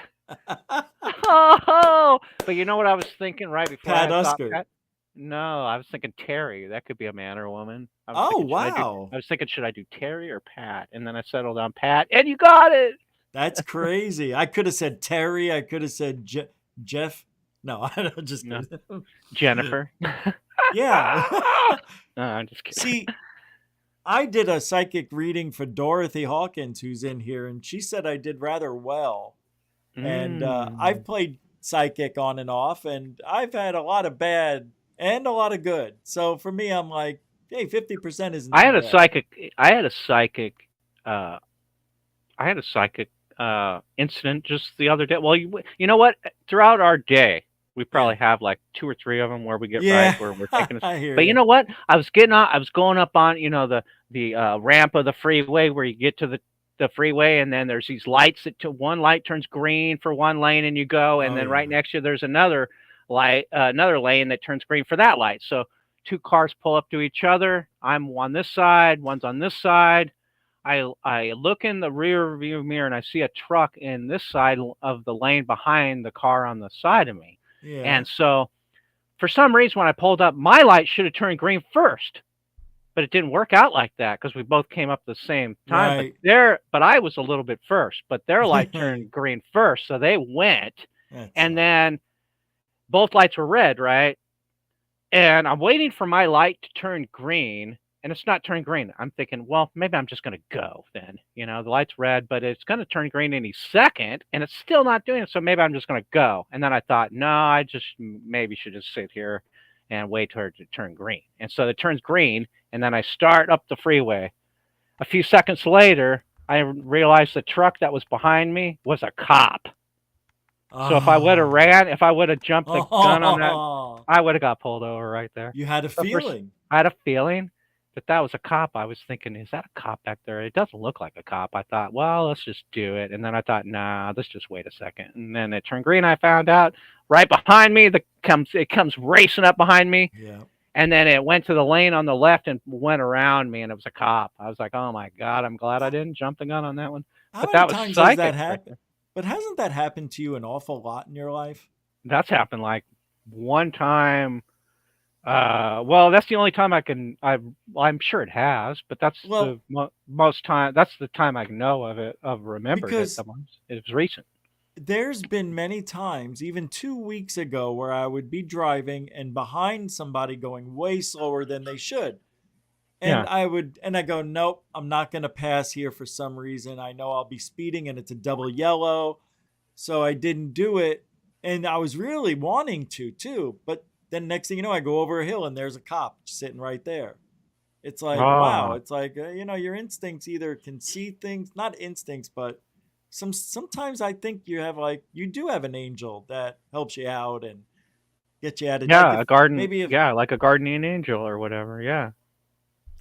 Oh, but you know what I was thinking right before Pat I thought Usker. Pat? No, I was thinking Terry. That could be a man or a woman. I was Oh, thinking, wow. I was thinking, should I do Terry or Pat? And then I settled on Pat, and you got it. That's crazy. I could have said Terry. I could have said Jeff. No, I'm just No. kidding. Jennifer. Yeah. No, I'm just kidding. See, I did a psychic reading for Dorothy Hawkins, who's in here, and she said I did rather well. And I've played psychic on and off, and I've had a lot of bad and a lot of good. So for me, I'm like, hey, 50% isn't. I too had a bad. psychic. I had a psychic. I had a psychic incident just the other day. Well, you know what? Throughout our day, we probably have like 2 or 3 of them where we get Yeah, where we're taking us. I hear But you ya. know what? I was going up on the ramp of the freeway where you get to the freeway, and then there's these lights that one light turns green for one lane, and you go, and Oh, then yeah. right next to you there's another light, another lane that turns green for that light. So 2 cars pull up to each other. I'm on this side, one's on this side. I look in the rear view mirror and I see a truck in this side of the lane behind the car on the side of me. Yeah. And so for some reason, when I pulled up, my light should have turned green first, but it didn't work out like that because we both came up at the same time. Right. But I was a little bit first, but their light turned green first. So they went, and then both lights were red, right? And I'm waiting for my light to turn green, and it's not turning green. I'm thinking, well, maybe I'm just going to go then. You know, the light's red, but it's going to turn green any second, and it's still not doing it. So maybe I'm just going to go. And then I thought, no, I just maybe should just sit here and wait for it to turn green. And so it turns green, and then I start up the freeway. A few seconds later, I realized the truck that was behind me was a cop. So if I would have ran, if I would have jumped the gun on that, I would have got pulled over right there. You had a feeling. I had a feeling that was a cop. I was thinking, is that a cop back there? It doesn't look like a cop. I thought, well, let's just do it. And then I thought, nah, let's just wait a second. And then it turned green. I found out right behind me. It comes racing up behind me. Yeah. And then it went to the lane on the left and went around me, and it was a cop. I was like, oh my God, I'm glad I didn't jump the gun on that one. How But many that was times psychic. has that Right happened? there. But hasn't that happened to you an awful lot in your life? That's happened like one time. Well, that's the only time I'm sure it has, but that's the most time. That's the time I know of it, remembered Because it the most. It was recent. There's been many times, even 2 weeks ago, where I would be driving and behind somebody going way slower than they should. And Yeah. I go, nope, I'm not going to pass here for some reason. I know I'll be speeding and it's a double yellow. So I didn't do it. And I was really wanting to too. But then next thing you know, I go over a hill and there's a cop sitting right there. It's like, wow. It's like, your instincts either can see things, not instincts, but sometimes I think you do have an angel that helps you out and gets you out of Yeah, a garden. Maybe like a guardian angel or whatever. Yeah.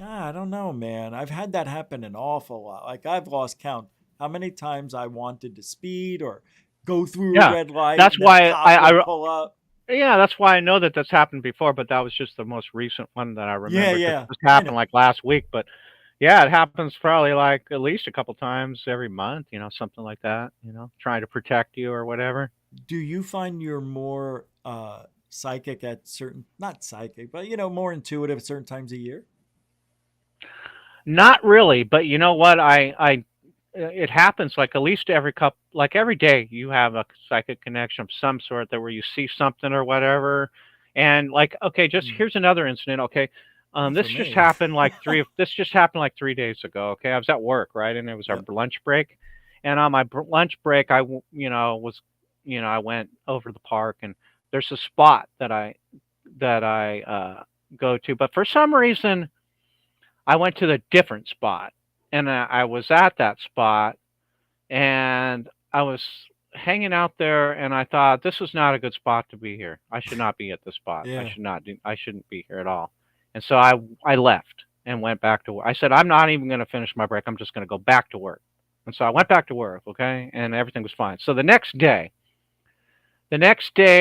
I don't know, man. I've had that happen an awful lot. Like I've lost count how many times I wanted to speed or go through a red light. That's and why a cop would I pull up. Yeah, that's why I know that that's happened before, but that was just the most recent one that I remember. Yeah. This happened like last week, but yeah, it happens probably like at least a couple times every month, something like that, trying to protect you or whatever. Do you find you're more psychic at not psychic, but more intuitive at certain times of year? Not really, but you know what? It happens like at least every day you have a psychic connection of some sort that where you see something or whatever. And like, okay, here's another incident. Okay. This just happened like 3 days ago. Okay. I was at work, right? And it was our lunch break. And on my lunch break, I went over the park and there's a spot that I go to, but for some reason I went to the different spot. And I was at that spot, and I was hanging out there, and I thought this is not a good spot to be here. I should not be at this spot. Yeah. I shouldn't be here at all. And so I left and went back to work. I said I'm not even going to finish my break. I'm just going to go back to work. And so I went back to work, okay, and everything was fine. So the next day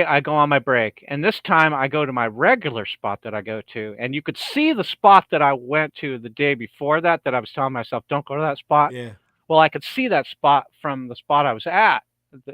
I go on my break, and this time I go to my regular spot that I go to, and you could see the spot that I went to the day before that I was telling myself, don't go to that spot. Yeah. Well, I could see that spot from the spot I was at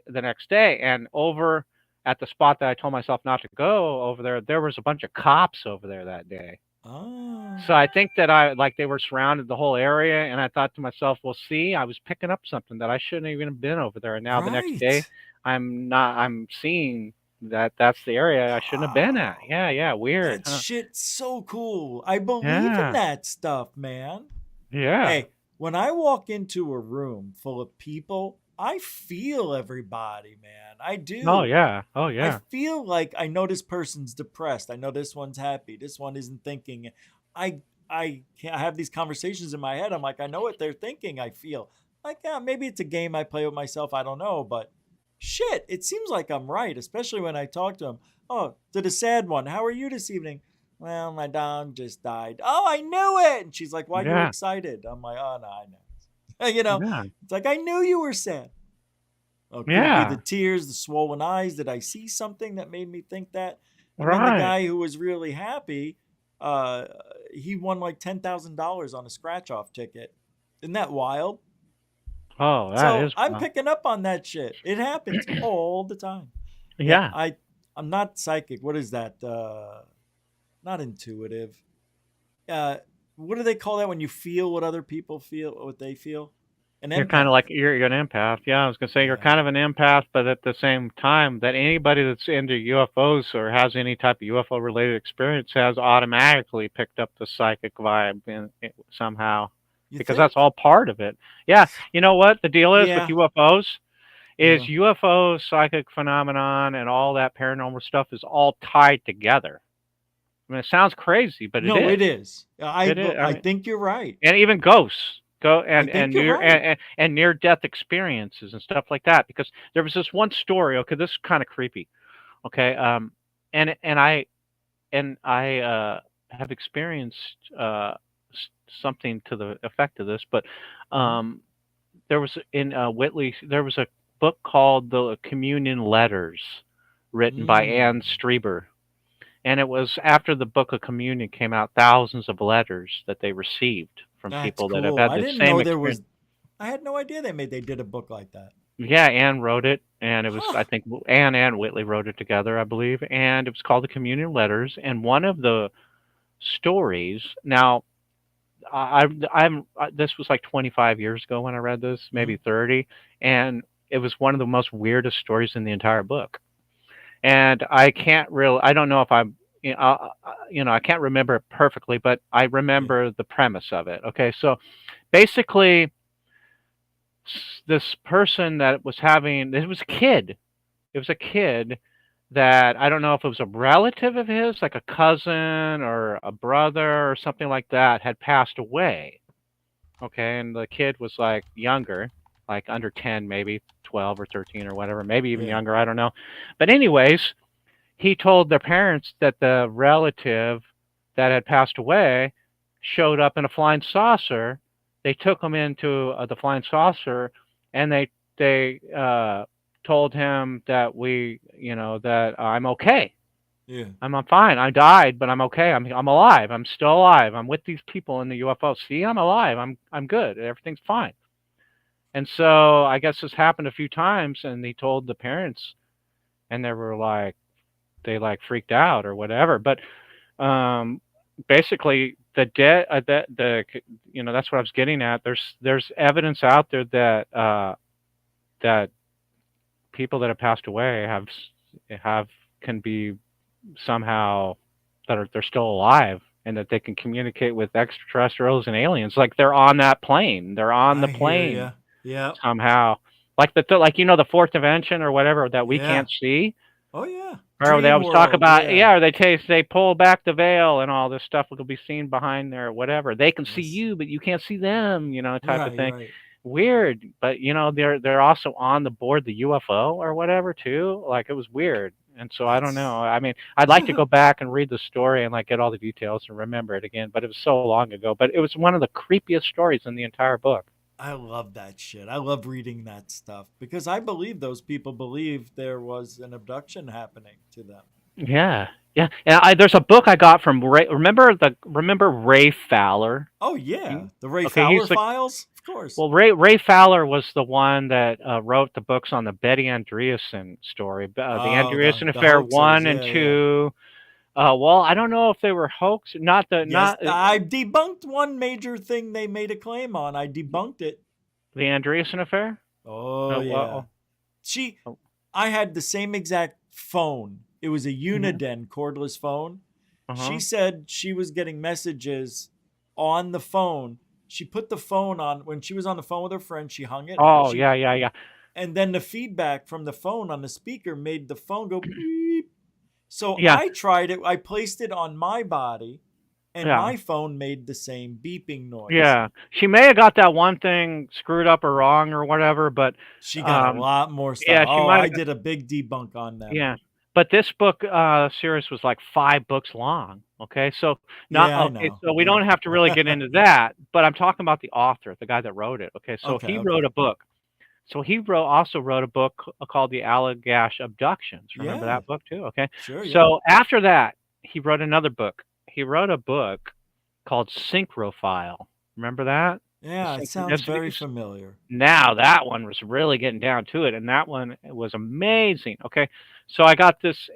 the next day, and over at the spot that I told myself not to go over there was a bunch of cops over there that day. Oh. So I think that they were surrounded the whole area, and I thought to myself, well, see, I was picking up something that I shouldn't even have been over there. And now the next day I'm seeing that's the area I shouldn't have been at. Yeah, weird. That shit's so cool. I believe in that stuff, man. Yeah. Hey, when I walk into a room full of people I feel everybody, man. I do. Oh yeah. Oh I yeah. feel like I know this person's depressed. I know this one's happy. This one isn't thinking. I have these conversations in my head. I'm like, I know what they're thinking. I feel like, yeah, maybe it's a game I play with myself. I don't know, but shit, it seems like I'm right, especially when I talk to them. Oh, to the sad one, how are you this evening? Well, my dog just died. Oh, I knew it. And she's like, why are you Yeah. excited? I'm like, oh no, I know. You know, Yeah. it's like I knew you were sad. Oh, could it be Yeah. the tears, the swollen eyes? Did I see something that made me think that? And then the Right. guy who was really happy, he won like $10,000 on a scratch-off ticket. Isn't that wild? Oh, that So is. I'm picking up on that shit. It happens all the time. Yeah. I'm not psychic. What is that? Not intuitive. What do they call that when you feel what other people feel, what they feel? An You're kind empath. of like you're an empath. Yeah, I was gonna say you're kind of an empath, but at the same time, that anybody that's into UFOs or has any type of UFO related experience has automatically picked up the psychic vibe somehow, You because think? that's all part of it. Yeah, you know what the deal is with Yeah. UFOs is Yeah. UFO psychic phenomenon and all that paranormal stuff is all tied together. I mean, it sounds crazy, but No, it it is. is. It is. I I mean, think you're right. and even ghosts go I think you're right. and near death experiences and stuff like that, because there was this one story. Okay, this is kind of creepy. Okay, and I have experienced something to the effect of this, but there was in Whitley there was a book called The Communion Letters, written by Anne Strieber. And it was after the Book of Communion came out, thousands of letters that they received from That's people that have cool. had I the didn't same know there experience. was. I had no idea they did a book like that. Yeah, Anne wrote it, and it was I think Anne and Whitley wrote it together, I believe, and it was called The Communion Letters. And one of the stories. Now, this was like 25 years ago when I read this, maybe 30, and it was one of the most weirdest stories in the entire book. And I don't know if I can't remember it perfectly, but I remember the premise of it. Okay, so basically, this person that was having, it was a kid. It was a kid that I don't know if it was a relative of his, like a cousin or a brother or something like that, had passed away. Okay, and the kid was like younger, like under 10, maybe 12 or 13 or whatever, maybe even younger, I don't know. But anyways, he told their parents that the relative that had passed away showed up in a flying saucer. They took him into the flying saucer, and they told him that that I'm okay. Yeah. I'm fine. I died, but I'm okay. I'm alive. I'm still alive. I'm with these people in the UFO. See, I'm alive. I'm good. Everything's fine. And so I guess this happened a few times, and he told the parents, and they were like, they like freaked out or whatever. But basically, that's what I was getting at. There's evidence out there that that people that have passed away can be somehow they're still alive, and that they can communicate with extraterrestrials and aliens. Like they're on that plane. They're on the I hear plane ya. Yeah. somehow. Like the fourth dimension or whatever that we can't see. Oh yeah. Or they Dream always talk world, about, or they pull back the veil and all this stuff will be seen behind there or whatever. They can see you, but you can't see them, type of thing. Right. Weird, but they're also on the board the UFO or whatever too. Like it was weird, and so I don't know. I mean, I'd like to go back and read the story and like get all the details and remember it again, but it was so long ago. But it was one of the creepiest stories in the entire book. I love that shit. I love reading that stuff because I believe those people believe there was an abduction happening to them. Yeah, yeah. And there's a book I got from Ray. Remember Ray Fowler? Oh yeah, the Ray Fowler Files, of course. Well, Ray Fowler was the one that wrote the books on the Betty Andreasson story, the Andreasson Affair hoaxes, 1 and 2. Well, I don't know if they were hoax. I debunked one major thing they made a claim on. I debunked it. The Andreasson Affair? Oh yeah. I had the same exact phone. It was a Uniden cordless phone. She said she was getting messages on the phone. She put the phone on when she was on the phone with her friend. She hung it. Oh, yeah. and then the feedback from the phone on the speaker made the phone go beep. So Yeah. I tried it. I placed it on my body, and Yeah. my phone made the same beeping noise. Yeah, she may have got that one thing screwed up or wrong or whatever, but She got a lot more stuff. Yeah, she Oh, might I have. did a big debunk on that. Yeah, but this book series was like 5 books long. Okay, so not Yeah, I okay. know. So we Yeah. don't have to really get into that, but I'm talking about the author, the guy that wrote it. Okay, so Okay, he okay. wrote a book. So he also wrote a book called The Allagash Abductions. Remember Yeah. that book too? Okay. Sure, yeah. So after that, he wrote another book. He wrote a book called Synchrophile. Remember that? Yeah, The it sounds very synchronicities? familiar. Now that one was really getting down to it, and that one was amazing. Okay, so I got this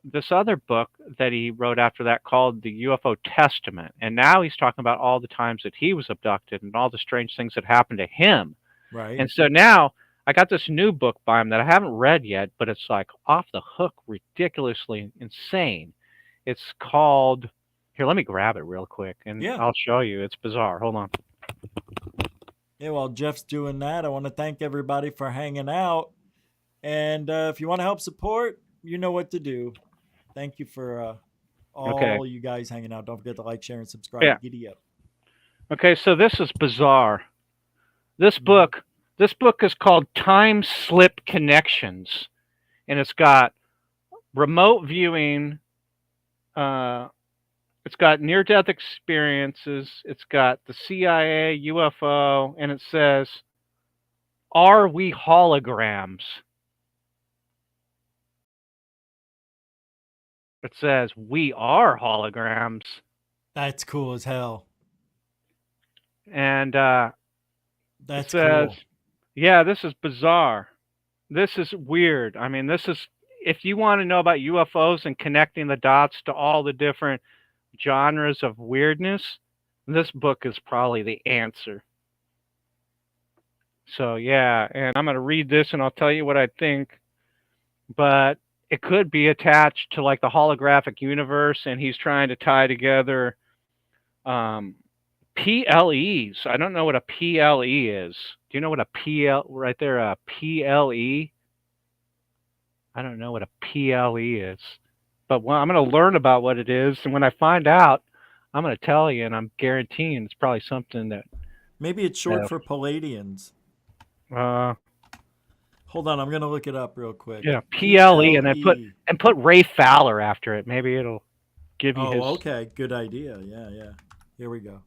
this other book that he wrote after that called the UFO Testament, and now he's talking about all the times that he was abducted and all the strange things that happened to him. Right. And so now I got this new book by him that I haven't read yet, but it's like off the hook, ridiculously insane. It's called, here, let me grab it real quick and Yeah. I'll show you. It's bizarre. Hold on. Yeah, while Jeff's doing that, I want to thank everybody for hanging out. And if you want to help support, you know what to do. Thank you for all you guys hanging out. Don't forget to like, share, and subscribe. Yeah. Giddy up. Okay, so this is bizarre. This book is called Time Slip Connections, and it's got remote viewing. It's got near-death experiences. It's got the CIA, UFO, and it says, "Are we holograms?" It says, "We are holograms." That's cool as hell. And That's it says, cool. yeah, this is bizarre. This is weird. I mean, this is, if you want to know about UFOs and connecting the dots to all the different genres of weirdness, this book is probably the answer. So, yeah, and I'm going to read this and I'll tell you what I think. But it could be attached to like the holographic universe, and he's trying to tie together PLEs. I don't know what a PLE is. Do you know what a PL right there? A PLE? I don't know what a PLE is. But I'm going to learn about what it is, and when I find out, I'm going to tell you, and I'm guaranteeing it's probably something that. Maybe it's short for Palladians. Hold on, I'm going to look it up real quick. Yeah, PLE, and then put Ray Fowler after it. Maybe it'll give you his. Oh, okay. Good idea. Yeah, yeah. Here we go.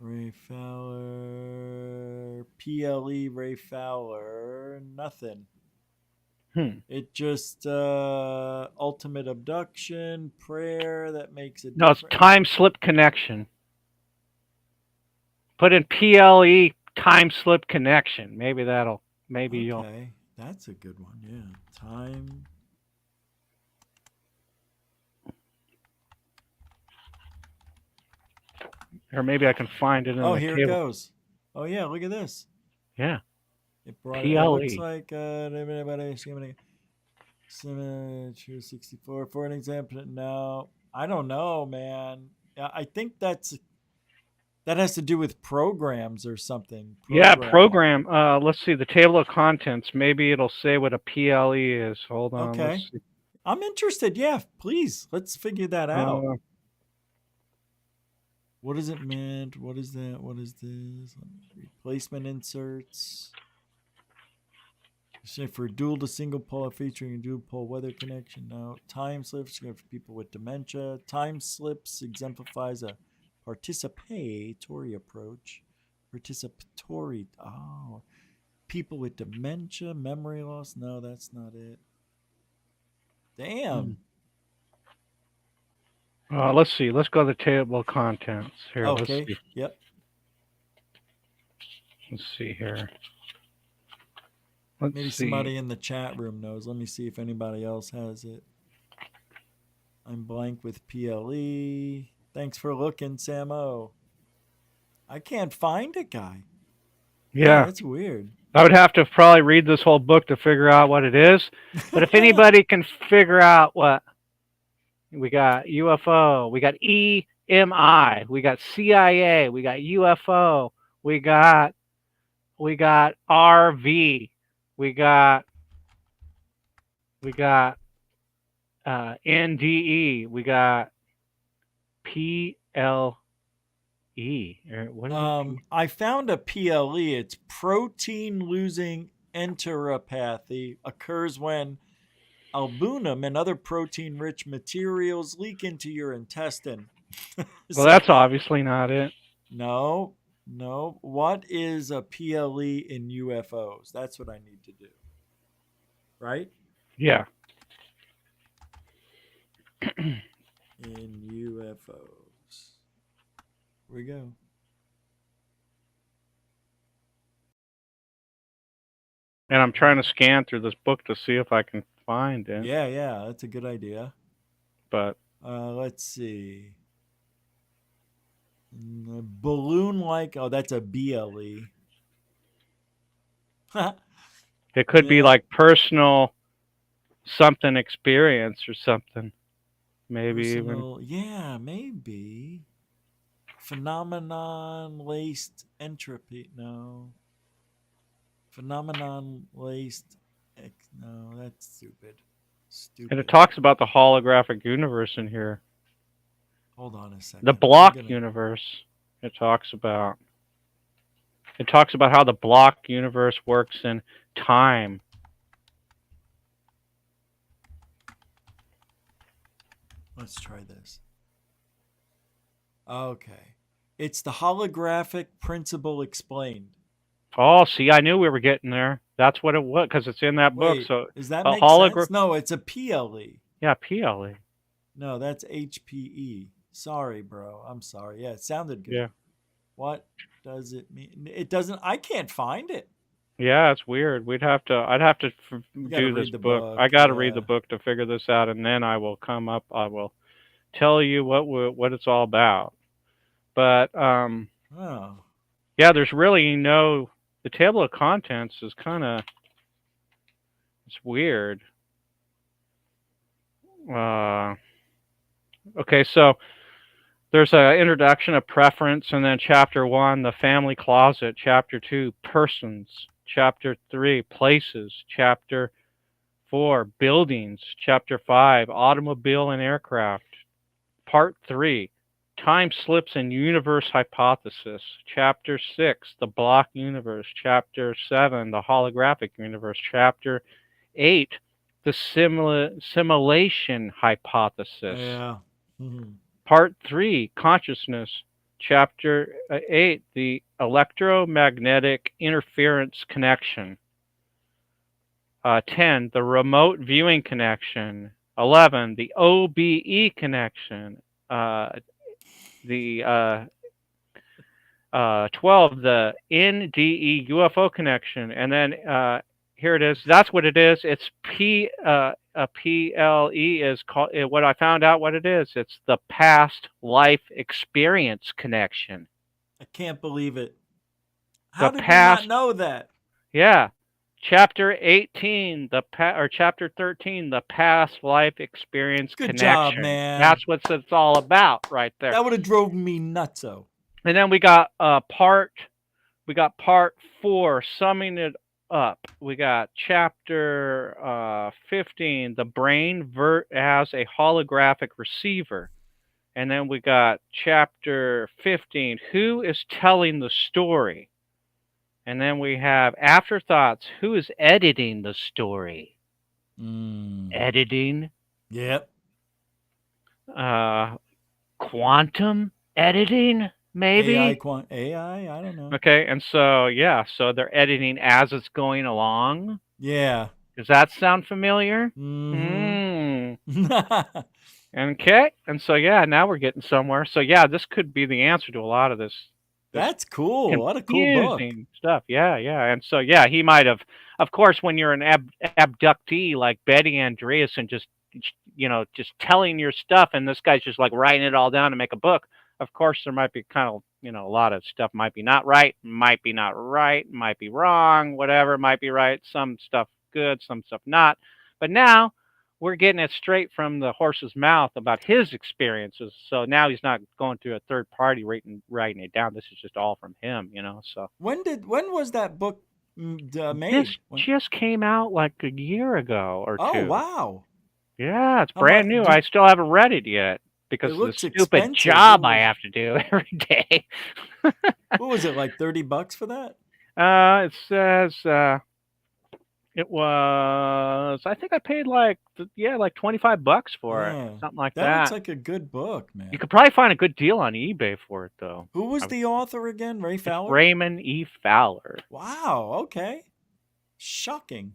Ray Fowler, PLE, Ray Fowler, nothing. It just ultimate abduction, prayer that makes it. No, it's time slip connection. Put in PLE time slip connection. Maybe that'll. Maybe you'll. Okay, that's a good one. Yeah, time. Or maybe I can find it in Oh, the here table. it goes. Oh yeah, look at this. Yeah. It brought PLE. it looks like 64 for an example. No, I don't know, man. I think that has to do with programs or something. Yeah, program. Let's see the table of contents. Maybe it'll say what a PLE is. Hold on. Okay. Let's see. I'm interested. Yeah, please. Let's figure that out. What is it meant? What is that? What is this? Replacement inserts. Say for dual to single pole featuring a dual pole weather connection. Now, time slips for people with dementia. Time slips exemplifies a participatory approach. Participatory. Oh, people with dementia, memory loss. No, that's not it. Damn. Let's see. Let's go to the table of contents here. Okay. Let's see. Yep. Let's see here. Maybe somebody in the chat room knows. Let me see if anybody else has it. I'm blank with PLE. Thanks for looking, Samo. I can't find it, guy. Yeah. That's weird. I would have to probably read this whole book to figure out what it is. But if anybody can figure out what we got, UFO, we got EMI, we got CIA, we got UFO, we got We got RV. We got NDE. We got PLE. What is it? I found a PLE. It's protein losing enteropathy. Occurs when albumin and other protein rich materials leak into your intestine. Well, that's obviously not it. No. What is a PLE in UFOs? That's what I need to do. Right? Yeah. In UFOs. Here we go. And I'm trying to scan through this book to see if I can find it. Yeah, that's a good idea. But let's see. Balloon like, oh, that's a BLE. it could be like personal something experience or something. Maybe Personal, yeah, maybe. Phenomenon laced entropy. No. Phenomenon laced. No, that's stupid. And it talks about the holographic universe in here. Hold on a second. The block universe. It talks about how the block universe works in time. Let's try this. Okay. It's the holographic principle explained. Oh, see, I knew we were getting there. That's what it was, because it's in that book. Wait, So does that a make sense? No, it's a PLE. Yeah, PLE. No, that's HPE. Sorry, bro. I'm sorry. Yeah, it sounded good. Yeah. What does it mean? It doesn't. I can't find it. Yeah, it's weird. I'd have to do this book. I got to read the book to figure this out, and then I will come up. I will tell you what it's all about. But yeah, there's really no. The table of contents is kind of it's weird. Okay, so there's an introduction, a preference, and then chapter 1, the family closet. Chapter 2, persons. Chapter 3, places. Chapter 4, buildings. Chapter 5, automobile and aircraft. Part 3, time slips and universe hypothesis. Chapter 6, the block universe. Chapter 7, the holographic universe. Chapter 8, the simulation hypothesis. Yeah. Part 3, consciousness. Chapter 8, the electromagnetic interference connection. 10, the remote viewing connection. 11, the OBE connection. 12, the NDE UFO connection. And then here it is. That's what it is. It's PLE is called. What I found out what it is. It's the past life experience connection. I can't believe it. How did you not know that? Yeah. Chapter 18, chapter 13, the past life experience Good connection. job, man. That's what it's all about right there. That would have drove me nutso. And then we got part 4, summing it up. We got chapter 15, the brain has a holographic receiver. And then we got chapter 15, who is telling the story? And then we have afterthoughts, who is editing the story? Editing. Yep. Quantum editing, maybe? AI, I don't know. Okay, and so, yeah, so they're editing as it's going along. Yeah. Does that sound familiar? Okay, and so, yeah, now we're getting somewhere. So, yeah, this could be the answer to a lot of this. That's cool. What a cool book. Stuff. Yeah. And so, yeah, he might have, of course, when you're an abductee like Betty Andreasson, just telling your stuff, and this guy's just like writing it all down to make a book. Of course, there might be kind of, a lot of stuff might be not right, might be wrong, whatever, might be right. Some stuff good, some stuff not. But now we're getting it straight from the horse's mouth about his experiences. So now he's not going through a third party writing it down. This is just all from him, you know. So when was that book made? this just came out like a year ago or Oh, two. wow. Yeah, it's How brand mu- new. do- I still haven't read it yet because It of the looks stupid expensive. job What I was- have to do every day. What was it, like $30 for that? It says it was. I think I paid like $25 for Yeah. it, something like That looks that. like a good book, man. You could probably find a good deal on eBay for it though. Who was the author again? Ray Fowler? Raymond E. Fowler, Wow, okay. Shocking.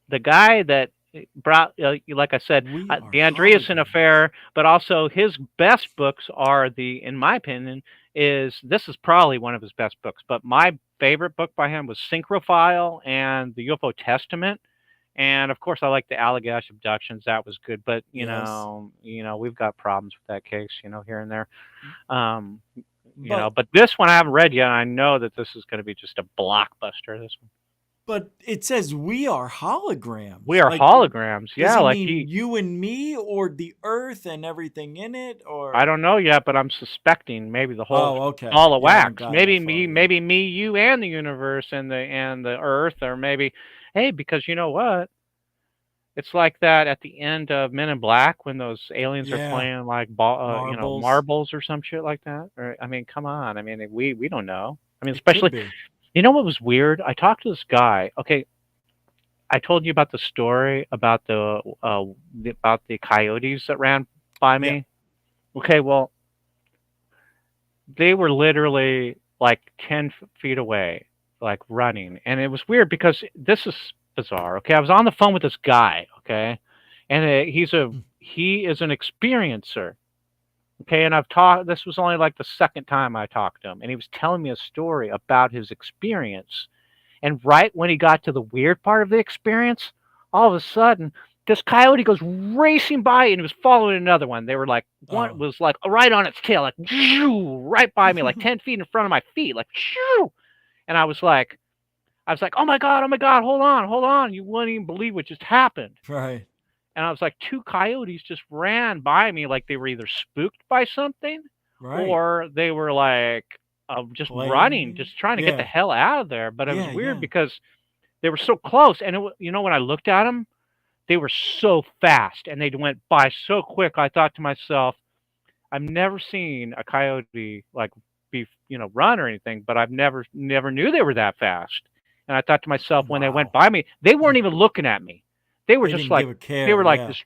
the guy that brought, like I said, the Andreessen affair, but also his best books are in my opinion, this is probably one of his best books. But my favorite book by him was Synchrophile and the UFO Testament. And of course, I like the Allagash abductions. That was good, but you know, we've got problems with that case, here and there. But this one I haven't read yet. I know that this is going to be just a blockbuster. This one. But it says we are holograms. We are holograms. Yeah, does like he mean you and me, or the Earth and everything in it, or I don't know yet, but I'm suspecting maybe the whole Oh, okay. all of You haven't wax. gotten Maybe that me, maybe me, you, and the universe, and the Earth, or maybe, hey, because you know what? It's like that at the end of Men in Black when those aliens are Yeah. playing like Marbles. marbles or some shit like that. Or I mean, come on. I mean, we don't know. I mean, It could especially, be. you know what was weird? I talked to this guy. Okay, I told you about the story about the coyotes that ran by me. Okay, well, they were literally like 10 feet away, like running, and it was weird because this is bizarre. Okay, I was on the phone with this guy. Okay, and he is an experiencer. Okay, and this was only like the second time I talked to him, and he was telling me a story about his experience. And right when he got to the weird part of the experience, all of a sudden, this coyote goes racing by, and he was following another one. They were like, one was like right on its tail, like right by me, like 10 feet in front of my feet, like shoo. And I was like, oh my God, hold on. You wouldn't even believe what just happened. Right. And I was like, two coyotes just ran by me like they were either spooked by something, Right. or they were like just Playing. running, just trying to get the Yeah. hell out of there. But it was Yeah, weird yeah. because they were so close. And when I looked at them, they were so fast and they went by so quick. I thought to myself, I've never seen a coyote like be, run or anything, but I've never knew they were that fast. And I thought to myself, when they went by me, they weren't even looking at me. They were They just didn't like, give a care, they were like yeah. this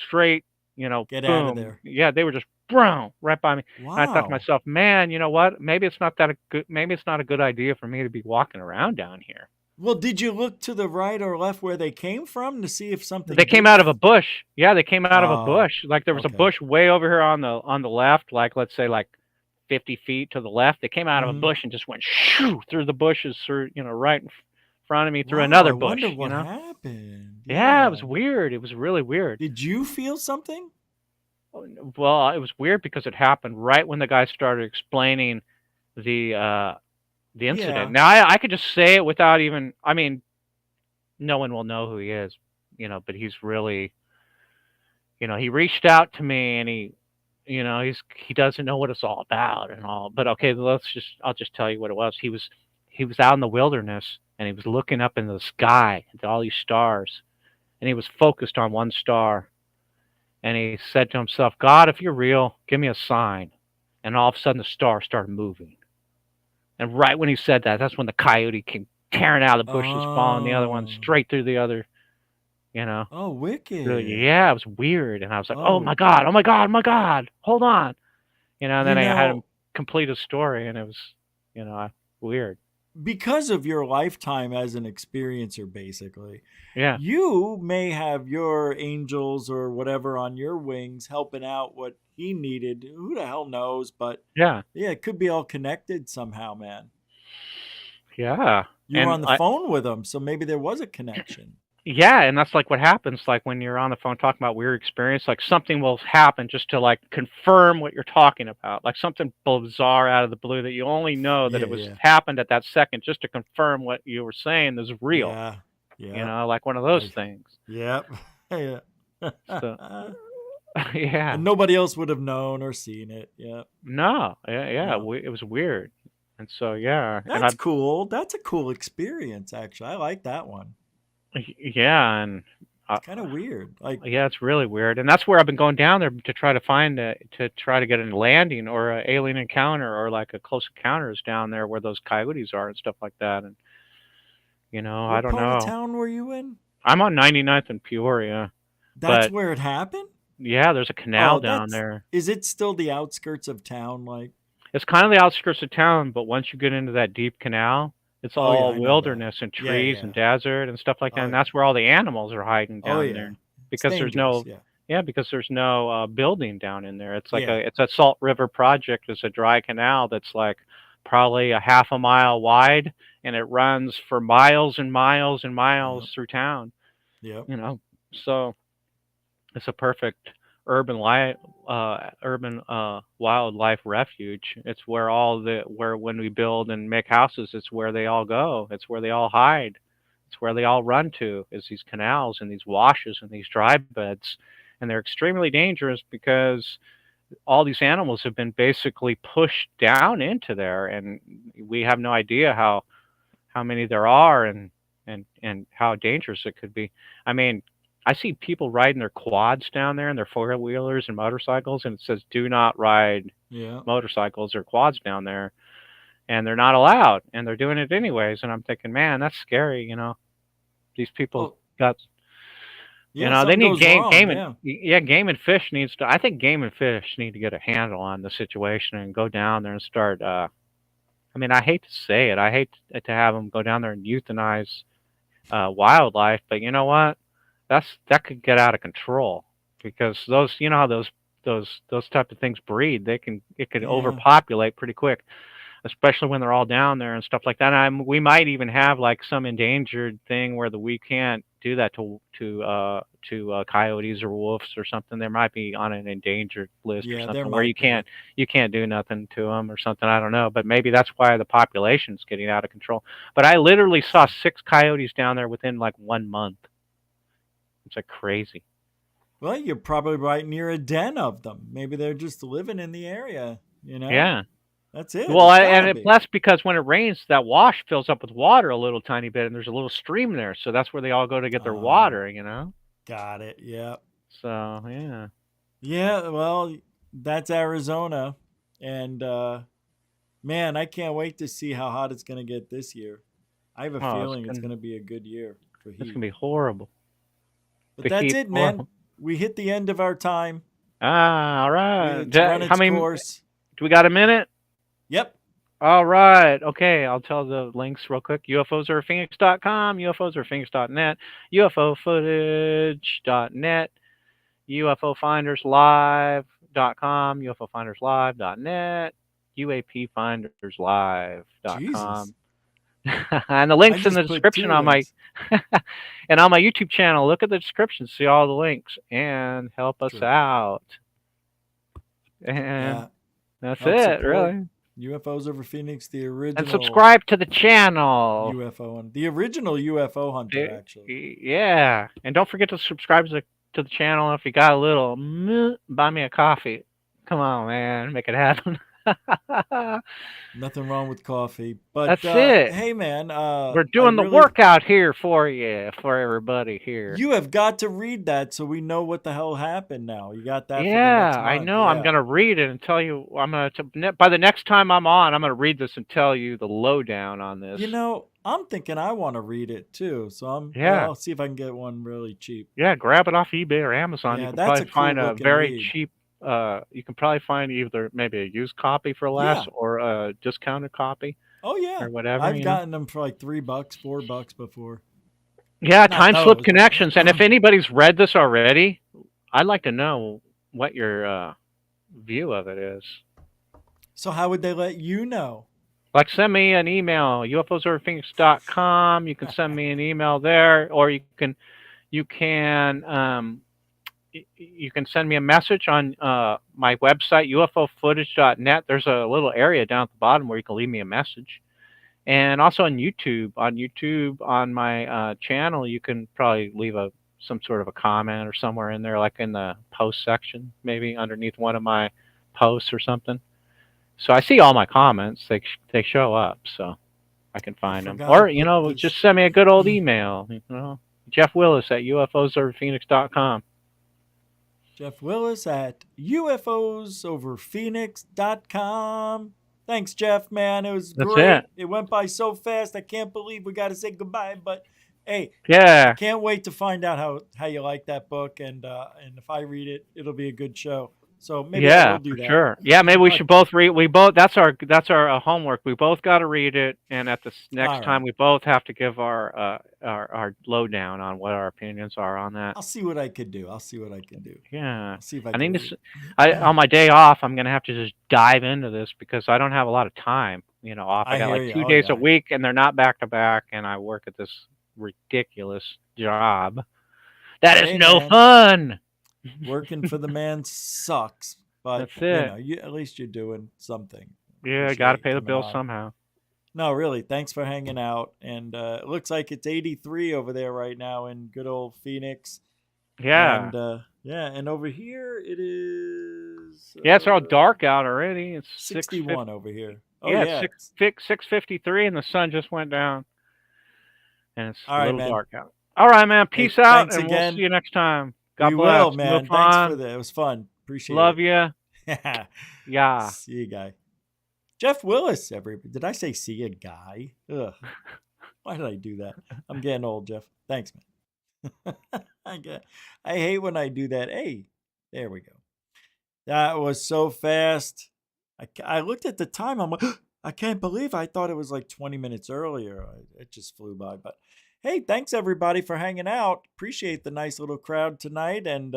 straight, Get boom. out of there. Yeah, they were just brown right by me. And I thought to Wow. myself, man, you know what? Maybe it's not a good idea for me to be walking around down here. Well, did you look to the right or left where they came from to see if something? They came out of a bush. Yeah, they came out of a Oh, bush. Like there was a bush way over here on the left, like let's say like 50 feet to the left. They came out of a Mhm. bush and just went shoo through the bushes, through right in front of me, through Wow, another I bush. wonder You what know? happened. Yeah, it was weird. It was really weird. Did you feel something? Well, it was weird because it happened right when the guy started explaining the incident. Yeah. Now I could just say it without even. I mean, no one will know who he is, But he's really, he reached out to me and he doesn't know what it's all about and all. But okay, I'll just tell you what it was. He was out in the wilderness and he was looking up in the sky at all these stars, and he was focused on one star. And he said to himself, God, if you're real, give me a sign. And all of a sudden the star started moving. And right when he said that, that's when the coyote came tearing out of the bushes, following the other one straight through the other, Oh, wicked. Really, yeah, it was weird. And I was like, Oh. oh my God, hold on. And then I had him know- complete his story, and it was, weird. Because of your lifetime as an experiencer, basically, Yeah. you may have your angels or whatever on your wings helping out what he needed. Who the hell knows? But Yeah. it could be all connected somehow, man. Yeah. You were And on the phone with him, so maybe there was a connection. Yeah, and that's like what happens, like when you're on the phone talking about weird experience, like something will happen just to like confirm what you're talking about, like something bizarre out of the blue that you only know that Yeah, it was yeah. happened at that second, just to confirm what you were saying is real. Yeah. Like one of those things. Yep. Yeah. So, yeah. And nobody else would have known or seen it. Yeah. No. Yeah. No. It was weird. And so, yeah. And That's cool. That's a cool experience, actually. I like that one. yeah. And It's kind of weird. Like, yeah, it's really weird. And that's where I've been going down there to try to find to try to get a landing or an alien encounter or like a close encounters down there where those coyotes are and stuff like that. And, I what don't part know. of town were you in? I'm on 99th and Peoria. That's But where it happened? yeah, there's a canal down there. Is it still the outskirts of town? Like, It's kind of the outskirts of town, but once you get into that deep canal, it's Oh, yeah, all I know wilderness and Yeah, trees yeah. and desert and stuff like that. Oh, And yeah. that's where all the animals are hiding down Oh, yeah. there It's because there's no dangerous, yeah. because there's no building down in there. It's like Yeah. it's a Salt River project. It's a dry canal that's like probably a half a mile wide, and it runs for miles and miles and miles through town. Yep. So it's a perfect urban wildlife refuge. It's where where when we build and make houses, it's where they all go. It's where they all hide. It's where they all run to, is these canals and these washes and these dry beds. And they're extremely dangerous because all these animals have been basically pushed down into there, and we have no idea how many there are and how dangerous it could be. I mean, I see people riding their quads down there and their four-wheelers and motorcycles, and it says do not ride Yeah. motorcycles or quads down there, and they're not allowed, and they're doing it anyways. And I'm thinking, man, that's scary. These people got, Yeah, they something need goes game, wrong, game yeah. and game and fish needs to. I think game and fish need to get a handle on the situation and go down there and start. I mean, I hate to say it. I hate to have them go down there and euthanize wildlife, but you know what? That could get out of control because those, how those type of things breed. It can Yeah. overpopulate pretty quick, especially when they're all down there and stuff like that. And we might even have like some endangered thing where we can't do that to coyotes or wolves or something. There might be on an endangered list or Yeah, there something where might you can't do nothing to them or something. I don't know, but maybe that's why the population's getting out of control. But I literally saw 6 coyotes down there within like 1 month. It's like crazy. Well, you're probably right near a den of them. Maybe they're just living in the area, Yeah. That's it. Well, It's gotta be. plus because when it rains, that wash fills up with water a little tiny bit, and there's a little stream there, so that's where they all go to get their water. Got it. Yeah. So yeah. Yeah, well, that's Arizona. And man, I can't wait to see how hot it's going to get this year. I have a feeling it's going to be a good year for heat. It's going to be horrible. But that's it, man. We hit the end of our time. All right. It's run its course. Do we got a minute? Yep. All right. Okay. I'll tell the links real quick. UFOserphoenix.com, UFOserphoenix.net, UFOfootage.net, UFOfinderslive.com, UFOfinderslive.net, UAPfinderslive.com. And the links in the description on my and on my YouTube channel. Look at the description, see all the links, and help us out. And that's Help it, support really. UFOs over Phoenix, the original. And subscribe to the channel. The original UFO hunter, actually. Yeah, and don't forget to subscribe to the channel. If you got a little, buy me a coffee. Come on, man, make it happen. Nothing wrong with coffee, but that's it. Hey, man, we're doing the workout here for you, for everybody here. You have got to read that so we know what the hell happened. Now you got that. Yeah, for the next month. I know. Yeah. I'm gonna read it and tell you. By the next time I'm on, I'm gonna read this and tell you the lowdown on this. I'm thinking I want to read it too, so I'll see if I can get one really cheap. Yeah, grab it off eBay or Amazon. Yeah, you can that's probably find a very read. cheap. You can probably find either maybe a used copy for less or a discounted copy. Oh yeah, or whatever. I've gotten them for like $3, $4 before. Yeah, time slip connections. And if anybody's read this already, I'd like to know what your view of it is. So how would they let you know? Like send me an email, ufoserphoenix.com. You can send me an email there, or you can send me a message on my website, ufofootage.net. There's a little area down at the bottom where you can leave me a message. And also on YouTube. On my channel, you can probably leave a some sort of a comment or somewhere in there, like in the post section, maybe underneath one of my posts or something. So I see all my comments; they show up, so I can find them. Or just send me a good old email. Jeff Willis at UFOsoverPhoenix.com. Jeff Willis at UFOsoverPhoenix.com. Thanks, Jeff, man. It was great. It went by so fast. I can't believe we got to say goodbye. But, hey, I can't wait to find out how you like that book. And if I read it, it'll be a good show. So maybe we'll do that. Sure. Yeah, maybe we should both read. That's our homework. We both got to read it, and at the next time, we both have to give our lowdown on what our opinions are on that. I'll see what I could do. Yeah. I'll see if I need to. On my day off, I'm gonna have to just dive into this because I don't have a lot of time. Off. I got like 2 days a week, and they're not back to back, and I work at this ridiculous job. That is no fun. Working for the man sucks, but that's it. At least you're doing something. Yeah, got to pay the bills somehow. No, really. Thanks for hanging out. And it looks like it's 83 over there right now in good old Phoenix. Yeah. And and over here it is. It's all dark out already. It's 61 over here. Oh yeah, 6:53, and the sun just went down, and it's a little dark out. All right, man. Peace out, and we'll see you next time. God bless. Will, man. Thanks for that. It was fun. Appreciate it. Love you. Yeah. See you, guy. Jeff Willis, did I say see you, guy? Ugh. Why did I do that? I'm getting old, Jeff. Thanks, man. I hate when I do that. Hey, there we go. That was so fast. I looked at the time. I'm like, I can't believe I thought it was like 20 minutes earlier. It just flew by, but hey, thanks everybody for hanging out. Appreciate the nice little crowd tonight and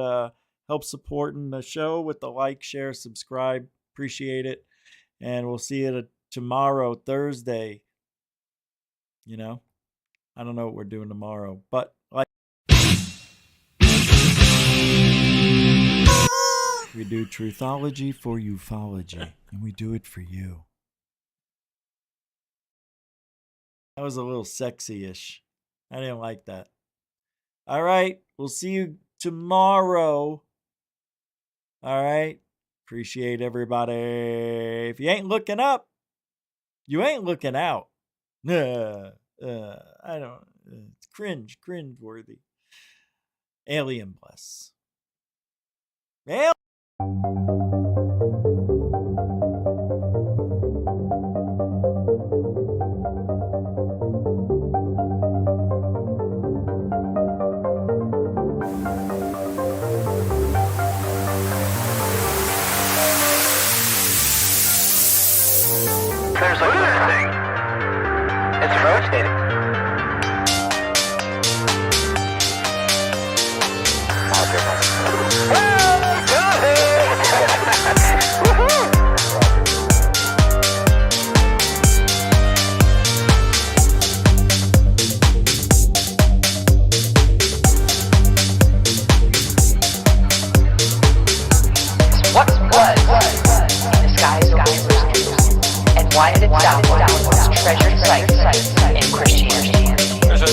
help supporting the show with the like, share, subscribe. Appreciate it. And we'll see you tomorrow, Thursday. I don't know what we're doing tomorrow, but we do truthology for ufology, and we do it for you. That was a little sexy-ish. I didn't like that. All right. We'll see you tomorrow. All right. Appreciate everybody. If you ain't looking up, you ain't looking out. I don't. It's cringe-worthy. Alien bless. There's a good thing. It's rotating. What was in the skies of Weaver's, and why did it downward treasured sites in Christianity? There's a new